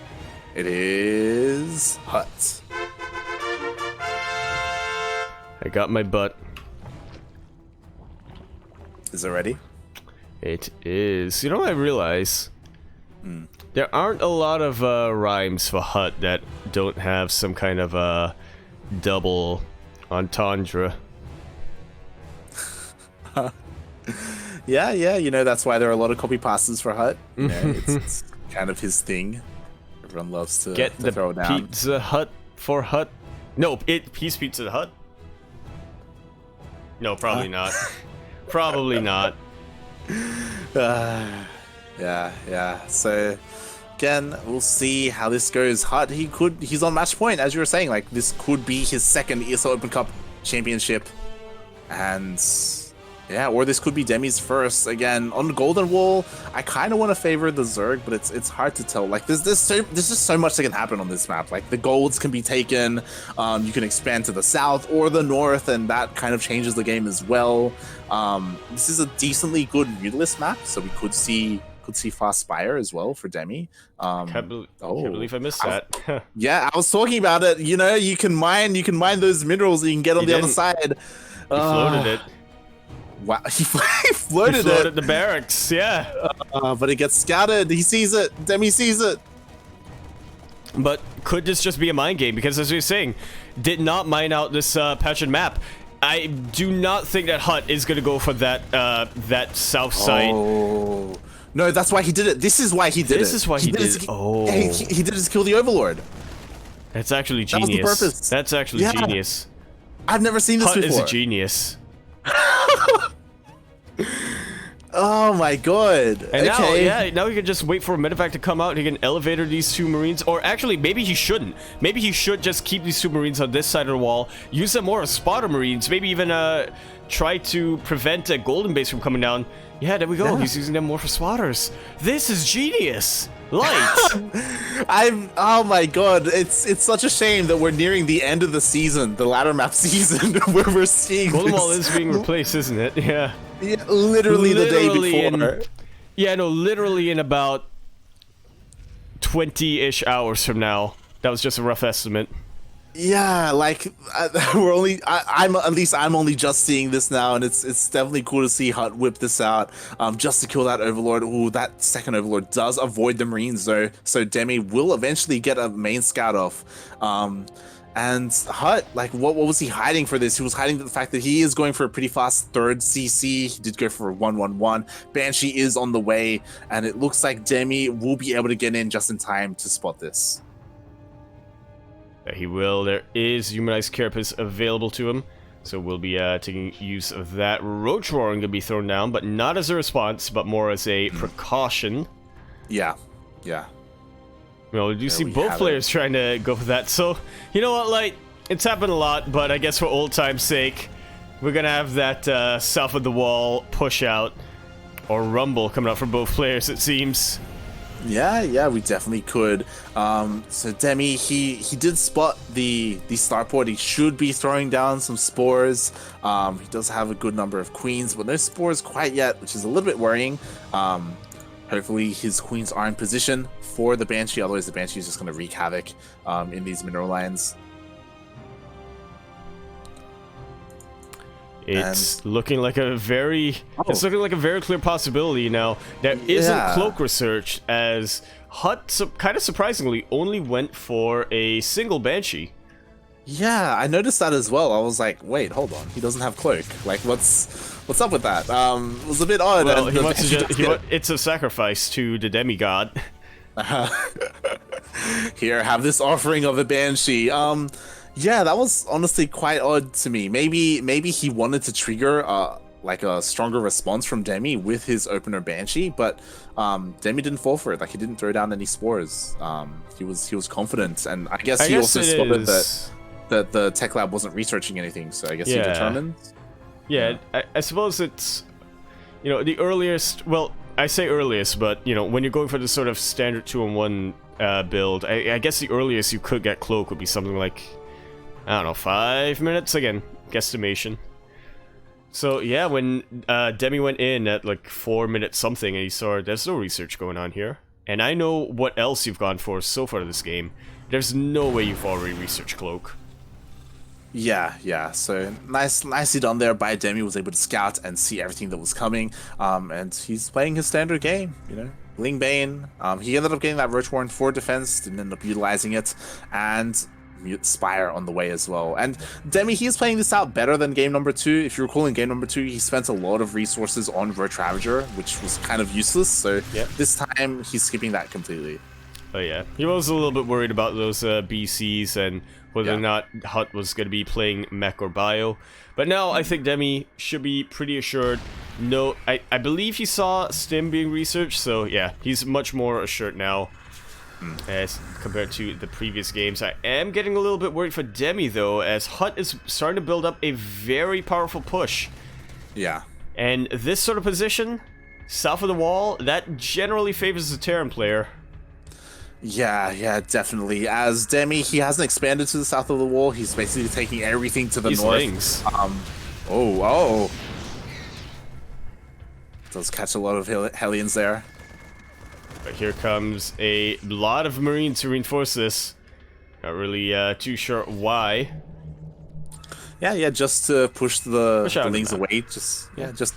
B: It is HuT.
A: I got my butt.
B: Is it ready?
A: It is. You know what I realize? There aren't a lot of rhymes for HuT that don't have some kind of double entendre.
B: Yeah, you know, that's why there are a lot of copy pastas for HuT. You know, it's kind of his thing. Everyone loves to
A: get the
B: throw it down.
A: Pizza Hut for HuT. No, Peace Pizza Hut. No, probably not. Probably not.
B: Yeah. So again, we'll see how this goes. HuT, he's on match point, as you were saying. Like, this could be his second ESL Open Cup championship, and yeah, or this could be Demi's first. Again, on the Golden Wall, I kind of want to favor the Zerg, but it's hard to tell. Like, there's just so much that can happen on this map. Like, the golds can be taken, you can expand to the south or the north, and that kind of changes the game as well. This is a decently good Mutalist map, so we could see Fast Spire as well for Demi.
A: Can't believe I missed that.
B: Yeah, I was talking about it. You know, you can mine those minerals that you can get on the other side.
A: He floated it.
B: Wow, he floated
A: the barracks, yeah.
B: But it gets scouted. He sees it. Demi sees it.
A: But could this just be a mind game? Because as we were saying, did not mine out this patched map. I do not think that HuT is going to go for that south side.
B: Oh. No, that's why he did it. This is why he did it.
A: This is why he did it. Oh.
B: He did it to kill the Overlord.
A: That's actually genius.
B: That was the purpose.
A: That's actually genius.
B: I've never seen this
A: HuT
B: before.
A: is a genius.
B: Oh my god.
A: And
B: okay.
A: now he can just wait for a medevac to come out. He can elevator these two Marines. Or actually, maybe he shouldn't. Maybe he should just keep these two Marines on this side of the wall. Use them more as spotter Marines. Maybe even try to prevent a Golden Base from coming down. Yeah, there we go. Yeah. He's using them more for spotters. This is genius. Light.
B: Oh my god, it's such a shame that we're nearing the end of the season, the ladder map season, where we're seeing
A: Golden Wall is being replaced, isn't it? Yeah.
B: Yeah, literally the day before.
A: Literally in about 20-ish hours from now. That was just a rough estimate.
B: Yeah, like I'm only just seeing this now, and it's definitely cool to see HuT whip this out, just to kill that Overlord. Ooh, that second Overlord does avoid the Marines though, so Demi will eventually get a main scout off. And HuT, like, what was he hiding for this? He was hiding the fact that he is going for a pretty fast third CC. He did go for a 1-1-1. Banshee is on the way, and it looks like Demi will be able to get in just in time to spot this.
A: He will. There is Humanized Carapace available to him, so we'll be taking use of that. Roach Roaring to be thrown down, but not as a response, but more as a precaution.
B: Yeah.
A: Well, we do see both players trying to go for that, so, you know what, like, it's happened a lot, but I guess for old time's sake, we're gonna have that south of the wall push out, or rumble coming out from both players, it seems.
B: Yeah, we definitely could. So Demi, he did spot the starport. He should be throwing down some spores. He does have a good number of queens, but no spores quite yet, which is a little bit worrying. Hopefully his queens are in position for the Banshee, otherwise the Banshee is just going to wreak havoc in these mineral lines.
A: It's looking like a very clear possibility now. There isn't cloak research, as HuT kind of surprisingly only went for a single Banshee.
B: Yeah, I noticed that as well. I was like, wait, hold on, he doesn't have cloak. Like, what's up with that? It was a bit odd.
A: Well, it's a sacrifice to the demigod.
B: Here, have this offering of a Banshee. Yeah, that was honestly quite odd to me. Maybe he wanted to trigger like a stronger response from Demi with his opener Banshee, but Demi didn't fall for it. Like, he didn't throw down any spores. He was confident, and I guess he also spotted that the tech lab wasn't researching anything. So I guess he determined.
A: Yeah, I suppose it's, you know, the earliest. Well, I say earliest, but you know, when you're going for this sort of standard 2-on-1 build, I guess the earliest you could get cloak would be something like, I don't know, 5 minutes, again, guesstimation. So yeah, when Demi went in at like 4 minutes something, and he saw there's no research going on here, and I know what else you've gone for so far this game. There's no way you've already researched cloak.
B: Yeah. So nicely done there by Demi. Was able to scout and see everything that was coming. And he's playing his standard game, you know. Ling Bane. He ended up getting that Roach Warren for defense, didn't end up utilizing it, and Mute Spire on the way as well. And Demi, he is playing this out better than game number 2. If you recall, in game number 2, he spent a lot of resources on Roach Ravager, which was kind of useless. So this time, he's skipping that completely.
A: Oh yeah, he was a little bit worried about those BCs and whether or not HuT was going to be playing mech or bio. But now I think Demi should be pretty assured. No, I believe he saw Stim being researched, so yeah, he's much more assured now. as compared to the previous games. I am getting a little bit worried for Demi, though, as HuT is starting to build up a very powerful push.
B: Yeah.
A: And this sort of position, south of the wall, that generally favors the Terran player.
B: Yeah, definitely. As Demi, he hasn't expanded to the south of the wall. He's basically taking everything to the
A: These
B: north.
A: Lings.
B: Oh. Does catch a lot of Hellions there.
A: But here comes a lot of Marines to reinforce this. Not really too sure why.
B: Yeah, just to push the Lings
A: them.
B: away. Just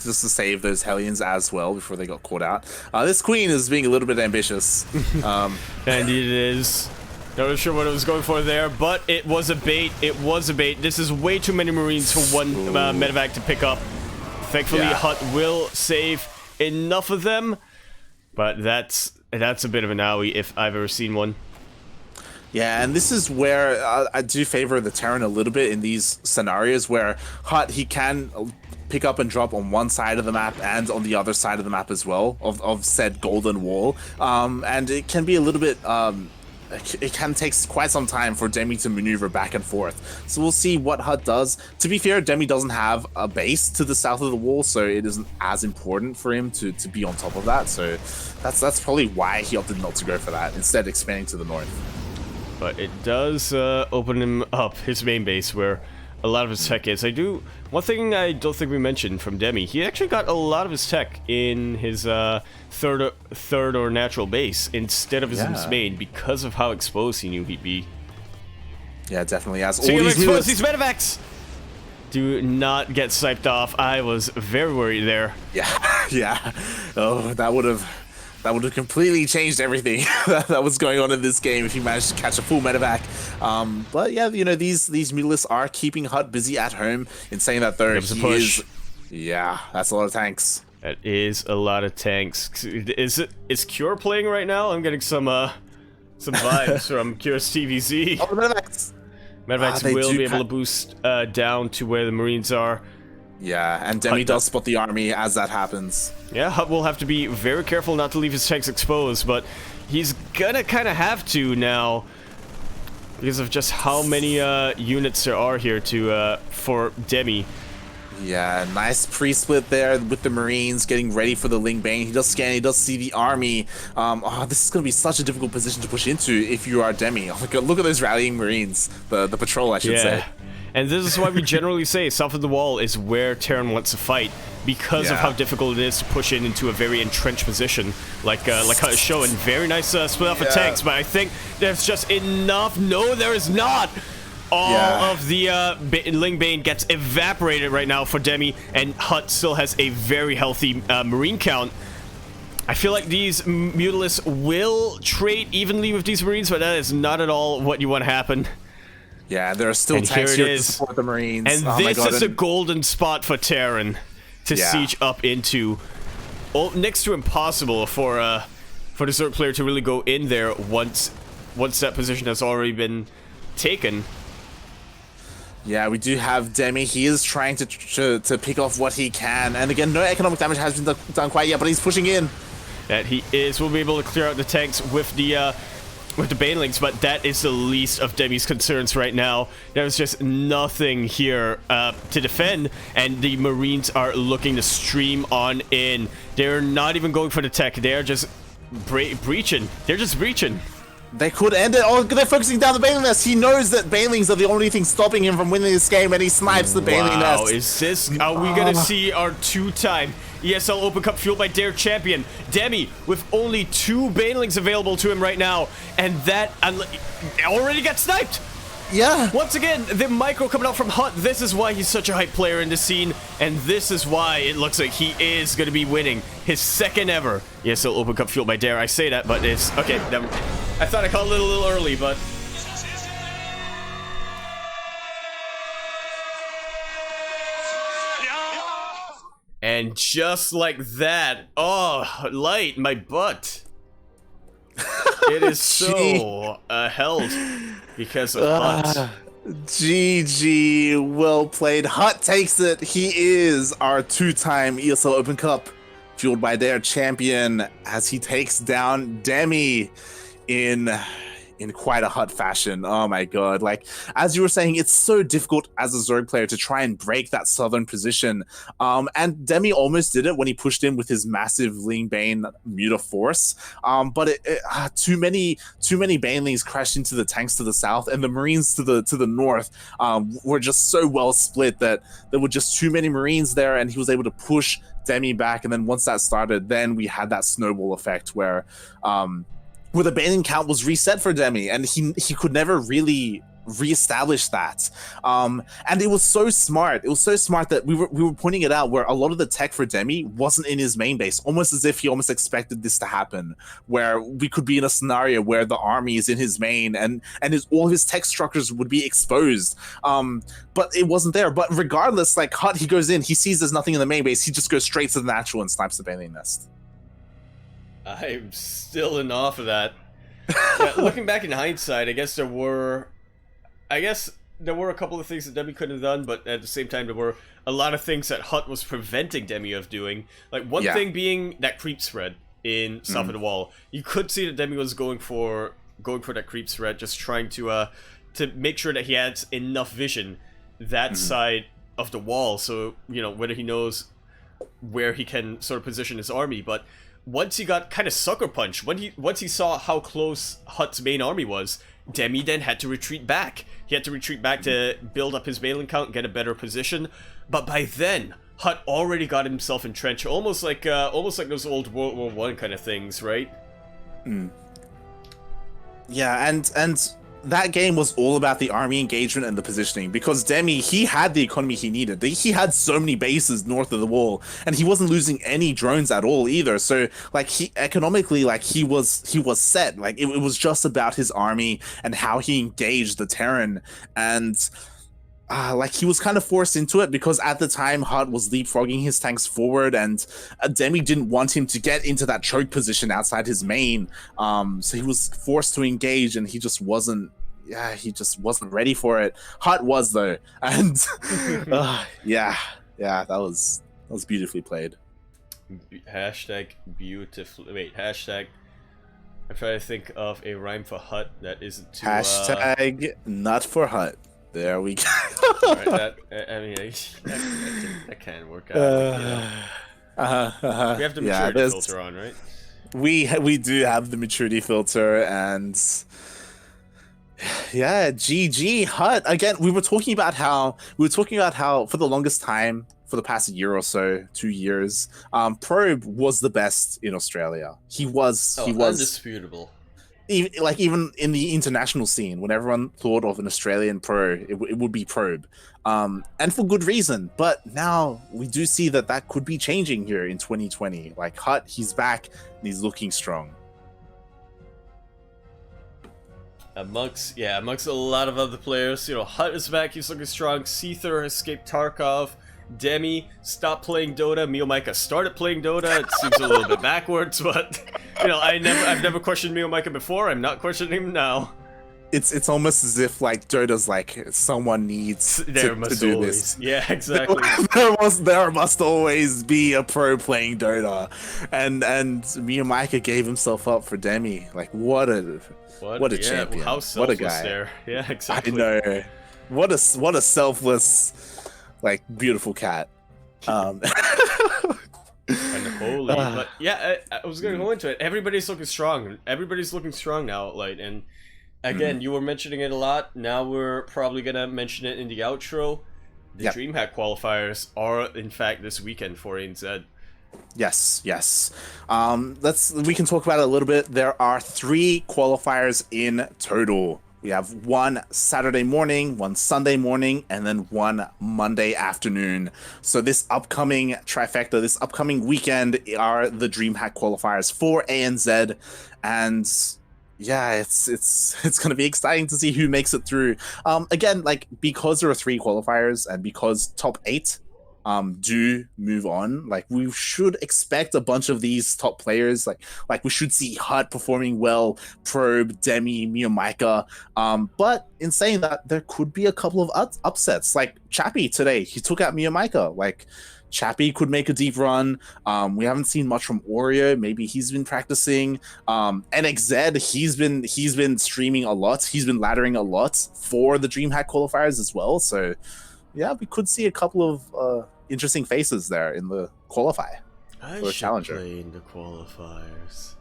B: to save those Hellions as well before they got caught out. This Queen is being a little bit ambitious.
A: And it is. Not really sure what it was going for there, but it was a bait. It was a bait. This is way too many Marines for one medevac to pick up. Thankfully, HuT will save enough of them, but that's a bit of an owie if I've ever seen one.
B: Yeah, and this is where I do favor the Terran a little bit in these scenarios where HuT, he can pick up and drop on one side of the map and on the other side of the map as well, of said golden wall. And it can be a little bit... it can take quite some time for Demi to maneuver back and forth. So we'll see what HuT does. To be fair, Demi doesn't have a base to the south of the wall, so it isn't as important for him to be on top of that. So that's probably why he opted not to go for that, instead expanding to the north.
A: But it does open him up, his main base, where a lot of his tech is. One thing I don't think we mentioned from Demi, he actually got a lot of his tech in his third or natural base instead of his main, because of how exposed he knew he'd be.
B: Yeah, definitely. As
A: so you expose these medevacs! Do not get sniped off. I was very worried there.
B: Yeah. Oh, that would have completely changed everything that was going on in this game if he managed to catch a full medevac. But yeah, these mutalisks are keeping HuT busy at home. In saying that, though, yeah, that's a lot of tanks.
A: That is a lot of tanks. Is Cure playing right now? I'm getting some vibes from Cure's TvZ.
B: Oh, the medevacs.
A: Medevacs will be able to boost down to where the Marines are.
B: Yeah, and Demi does spot the army as that happens.
A: Yeah, HuT will have to be very careful not to leave his tanks exposed, but he's gonna kind of have to now because of just how many units there are here for Demi.
B: Yeah, nice pre-split there with the Marines getting ready for the Ling Bane. He does scan, he does see the army. This is going to be such a difficult position to push into if you are Demi. Oh my God, look at those rallying Marines, the patrol, I should say.
A: And this is why we generally say south of the wall is where Terran wants to fight, because of how difficult it is to push into a very entrenched position, like how it's showing. Very nice split off of tanks, but I think there's just enough. No, there is not. All of the Ling Bane gets evaporated right now for Demi, and HuT still has a very healthy Marine count. I feel like these mutalisks will trade evenly with these Marines, but that is not at all what you want to happen.
B: Yeah, there are still tanks here to support the Marines.
A: And this is a golden spot for Terran to siege up into. Next to impossible for the Zerg player to really go in there once that position has already been taken.
B: Yeah, we do have Demi. He is trying to pick off what he can. And again, no economic damage has been done quite yet, but he's pushing in.
A: That he is. We'll be able to clear out the tanks with the Banelings, but that is the least of Demi's concerns right now. There's just nothing here to defend, and the Marines are looking to stream on in. They're not even going for the tech. They're just breaching. They're just breaching.
B: They could end it. Oh, they're focusing down the Baneling nest. He knows that Banelings are the only thing stopping him from winning this game, and he snipes the Baneling nest.
A: Wow, is this... Are we going to see our two-time ESL Open Cup Fueled by Dare champion, Demi, with only 2 Banelings available to him right now, and that already got sniped?
B: Yeah.
A: Once again, the micro coming out from HuT. This is why he's such a hype player in the scene, and this is why it looks like he is going to be winning his second ever ESL Open Cup Fueled by Dare. I say that, but it's... Okay, I thought I called it a little early, but... And just like that, oh, light, my butt. It is so held because of HuT.
B: GG, well played. HuT takes it. He is our 2-time ESL Open Cup Fueled by Dare champion as he takes down Demi in quite a HuT fashion. Oh my god. Like, as you were saying, it's so difficult as a Zerg player to try and break that southern position. And Demi almost did it when he pushed in with his massive Ling Bane Muta force. But too many Banelings crashed into the tanks to the south, and the Marines to the north were just so well split that there were just too many Marines there, and he was able to push Demi back. And then once that started, then we had that snowball effect where the banning count was reset for Demi, and he could never really reestablish that. And it was so smart. It was so smart that we were pointing it out, where a lot of the tech for Demi wasn't in his main base, almost as if he almost expected this to happen, where we could be in a scenario where the army is in his main and all his tech structures would be exposed. But it wasn't there. But regardless, like HuT, he goes in, he sees there's nothing in the main base, he just goes straight to the natural and snipes the banning nest.
A: I'm still in awe of that. Yeah, looking back in hindsight, I guess there were a couple of things that Demi couldn't have done, but at the same time there were a lot of things that HuT was preventing Demi of doing. Like one thing being that creep spread in south of the wall. You could see that Demi was going for that creep spread, just trying to make sure that he had enough vision that side of the wall, so whether he knows where he can sort of position his army. But once he got kind of sucker punched, once he saw how close HuT's main army was, Demi then had to retreat back. He had to retreat back to build up his Balin count, get a better position. But by then, HuT already got himself entrenched, almost like those old World War I kind of things, right?
B: Yeah, and that game was all about the army engagement and the positioning, because Demi, he had the economy he needed. He had so many bases north of the wall, and he wasn't losing any drones at all either. So like he economically, like he was set. Like it was just about his army and how he engaged the Terran. And like he was kind of forced into it, because at the time HuT was leapfrogging his tanks forward, and Demi didn't want him to get into that choke position outside his main. So he was forced to engage, and he just wasn't ready for it. HuT was though, and that was beautifully played.
A: Hashtag beautifully. Wait, hashtag. I'm trying to think of a rhyme for HuT that isn't too.
B: Hashtag not for HuT. There we go.
A: Right, that can work out. We have the maturity filter on, right?
B: We do have the maturity filter, and yeah, GG HuT. Again, we were talking about how for the longest time, for the past year or so, 2 years, Probe was the best in Australia. He was
A: undisputable.
B: Even in the international scene, when everyone thought of an Australian pro, it would be Probe, and for good reason. But now we do see that could be changing here in 2020. Like HuT, he's back and he's looking strong.
A: Amongst a lot of other players, HuT is back, he's looking strong. Seether escaped Tarkov. Demi stopped playing Dota. Miyomika started playing Dota. It seems a little bit backwards, but I've never questioned Miyomika before. I'm not questioning him now.
B: It's almost as if like Dota's like someone needs to do this.
A: Yeah, exactly.
B: there must always be a pro playing Dota, and Miyomika gave himself up for Demi. Like what a champion!
A: How
B: what a guy!
A: There. Yeah, exactly.
B: I know. What a selfless, like beautiful cat.
A: And holy, but yeah, I was gonna go into it. Everybody's looking strong. Everybody's looking strong now, like, and again, you were mentioning it a lot. Now we're probably gonna mention it in the outro. The DreamHack qualifiers are, in fact, this weekend for ANZ.
B: Yes. We can talk about it a little bit. There are 3 qualifiers in total. We have one Saturday morning, one Sunday morning, and then one Monday afternoon. So this upcoming trifecta, this upcoming weekend, are the DreamHack qualifiers for ANZ, and yeah, it's going to be exciting to see who makes it through. Again, like because there are 3 qualifiers and because top 8 do move on, like we should expect a bunch of these top players, like we should see HuT performing well, Probe, Demi, Miyamaika. But in saying that, there could be a couple of upsets. Like Chappie today, he took out Miyamaika. Like Chappie could make a deep run. We haven't seen much from Oreo. Maybe he's been practicing. NXZ, he's been streaming a lot. He's been laddering a lot for the DreamHack qualifiers as well. So yeah, we could see a couple of interesting faces there in the qualifier.
A: I
B: should
A: challenger. Play in the qualifiers.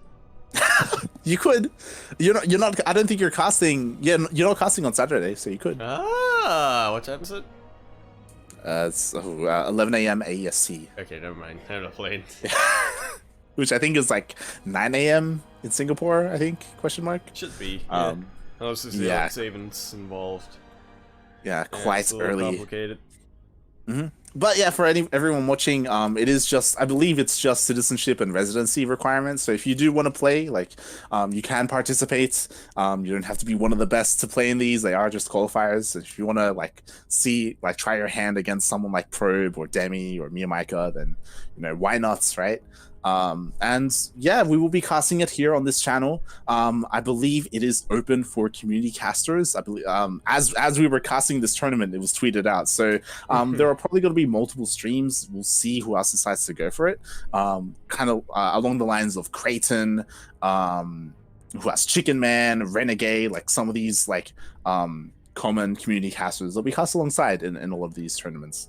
B: You could. You're not. I don't think you're casting. Yeah, you're not casting on Saturday, so you could.
A: Ah, what time is it?
B: It's 11 a.m. AEST.
A: Okay, never mind. I'm not playing.
B: Which I think is like 9 a.m. in Singapore. I think ?
A: Should be. Yeah. Unless there's the savings involved.
B: Yeah, quite early.
A: Complicated.
B: Mm-hmm. But yeah, for everyone watching, it is just, I believe it's just citizenship and residency requirements. So if you do want to play, like, you can participate. You don't have to be one of the best to play in these. They are just qualifiers. If you want to try your hand against someone like Probe or Demi or Miyamaika, then why not, right? And yeah, we will be casting it here on this channel. I believe it is open for community casters. I believe as we were casting this tournament, it was tweeted out. So there are probably going to be multiple streams. We'll see who else decides to go for it. Kind of along the lines of Creighton, who has Chicken Man, Renegade, like some of these common community casters. They'll be cast alongside in all of these tournaments.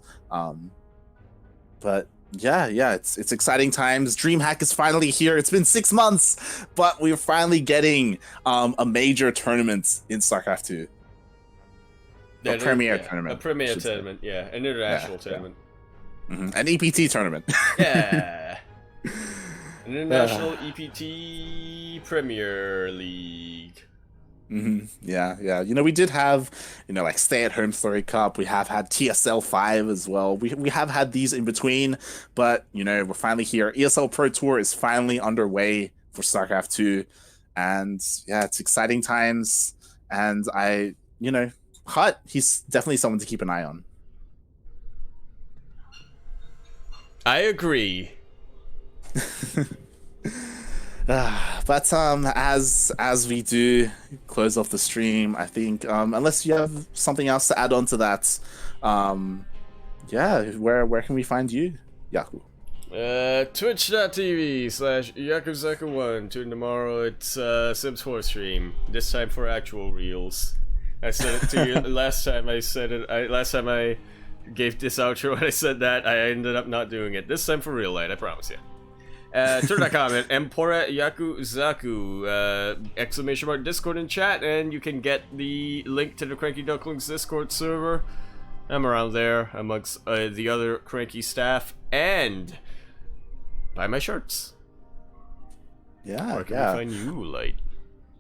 B: But yeah, it's exciting times. DreamHack is finally here. It's been 6 months, but we're finally getting a major tournament in StarCraft 2. A premier tournament.
A: A premier tournament, yeah. An international tournament.
B: Yeah. Mm-hmm. An EPT tournament.
A: Yeah. An international EPT Premier League.
B: Mm-hmm. Yeah. We did have, Stay at Home Story Cup. We have had TSL 5 as well. We have had these in between, but we're finally here. ESL Pro Tour is finally underway for StarCraft 2, and yeah, it's exciting times. And HuT, he's definitely someone to keep an eye on.
A: I agree.
B: But as we do close off the stream, I think unless you have something else to add on to that, where can we find you, Yaku?
A: Twitch.tv/Yakuzaku1. Tune tomorrow. It's Sims 4 stream. This time for actual reels. I said it to you last time. Last time I gave this outro when I said that, I ended up not doing it. This time for real light, I promise you. Twitter.com at Empora Yakuzaku, exclamation mark Discord in chat, and you can get the link to the CranKy Ducklings Discord server. I'm around there amongst the other CranKy staff, and buy my shirts.
B: Yeah,
A: Where can we find you, Light?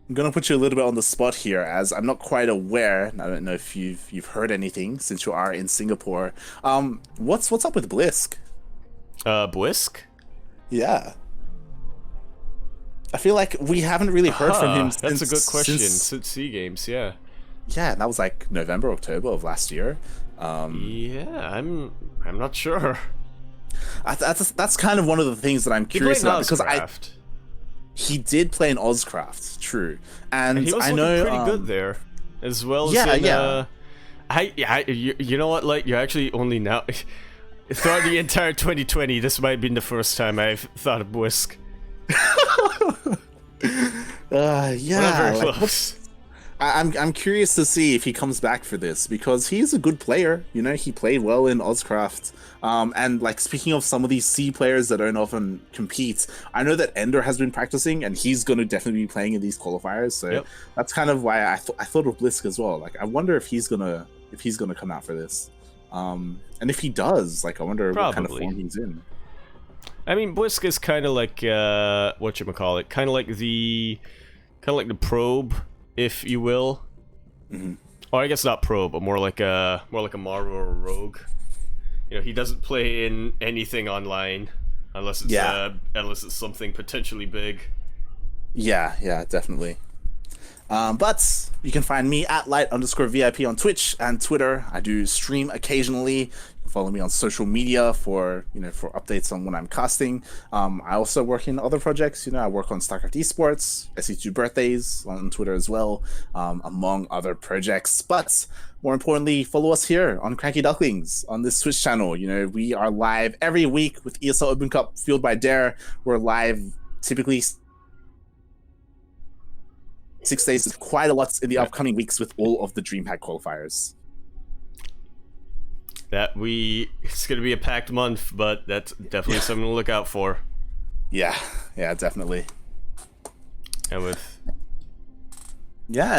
B: I'm gonna put you a little bit on the spot here, as I'm not quite aware. I don't know if you've heard anything since you are in Singapore. What's up with Blisk?
A: Blisk?
B: Yeah. I feel like we haven't really heard from him since...
A: That's a good question. Since SEA Games, yeah.
B: Yeah, that was like November, October of last year.
A: Yeah, I'm not sure.
B: That's kind of one of the things that I'm curious about, because he did play in OzCraft, true, and
A: he was pretty good there, as well as you know what, like, you actually only now. Throughout the entire 2020, this might have been the first time I've thought of Blisk.
B: I'm curious to see if he comes back for this, because he's a good player. He played well in OzCraft. And like, speaking of some of these C players that don't often compete, I know that Ender has been practicing, and he's going to definitely be playing in these qualifiers. So that's kind of why I thought of Blisk as well. Like, I wonder if he's gonna come out for this. And if he does, like, I wonder what kind of form he's in.
A: I mean, Blisk is kind of like whatchamacallit, kind of like the probe, if you will.
B: Mm-hmm.
A: Or I guess not probe, but more like a Maru or a rogue. He doesn't play in anything online unless it's something potentially big.
B: Yeah, definitely. But you can find me at light_VIP on Twitch and Twitter. I do stream occasionally. You can follow me on social media for for updates on when I'm casting. I also work in other projects. I work on StarCraft esports, SE2 birthdays on Twitter as well, among other projects. But more importantly, follow us here on CranKy Ducklings on this Twitch channel. We are live every week with ESL Open Cup Fueled by Dare. We're live typically 6 days, quite a lot in the upcoming weeks with all of the DreamHack qualifiers.
A: It's gonna be a packed month, but that's definitely something to look out for.
B: Yeah, definitely.
A: And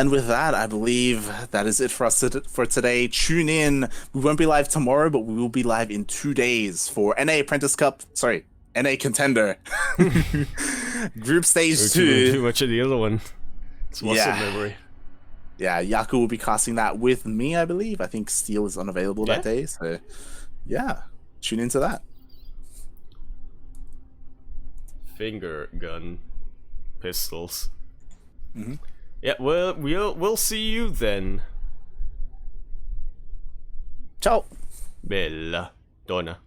A: with
B: that, I believe that is it for us for today. Tune in. We won't be live tomorrow, but we will be live in 2 days for NA Contender Group Stage 2.
A: Too much of the other one. It's muscle memory.
B: Yeah, Yaku will be casting that with me, I believe. I think Steel is unavailable that day, so yeah, tune into that.
A: Finger gun pistols. Yeah, well, we'll see you then.
B: Ciao.
A: Bella donna.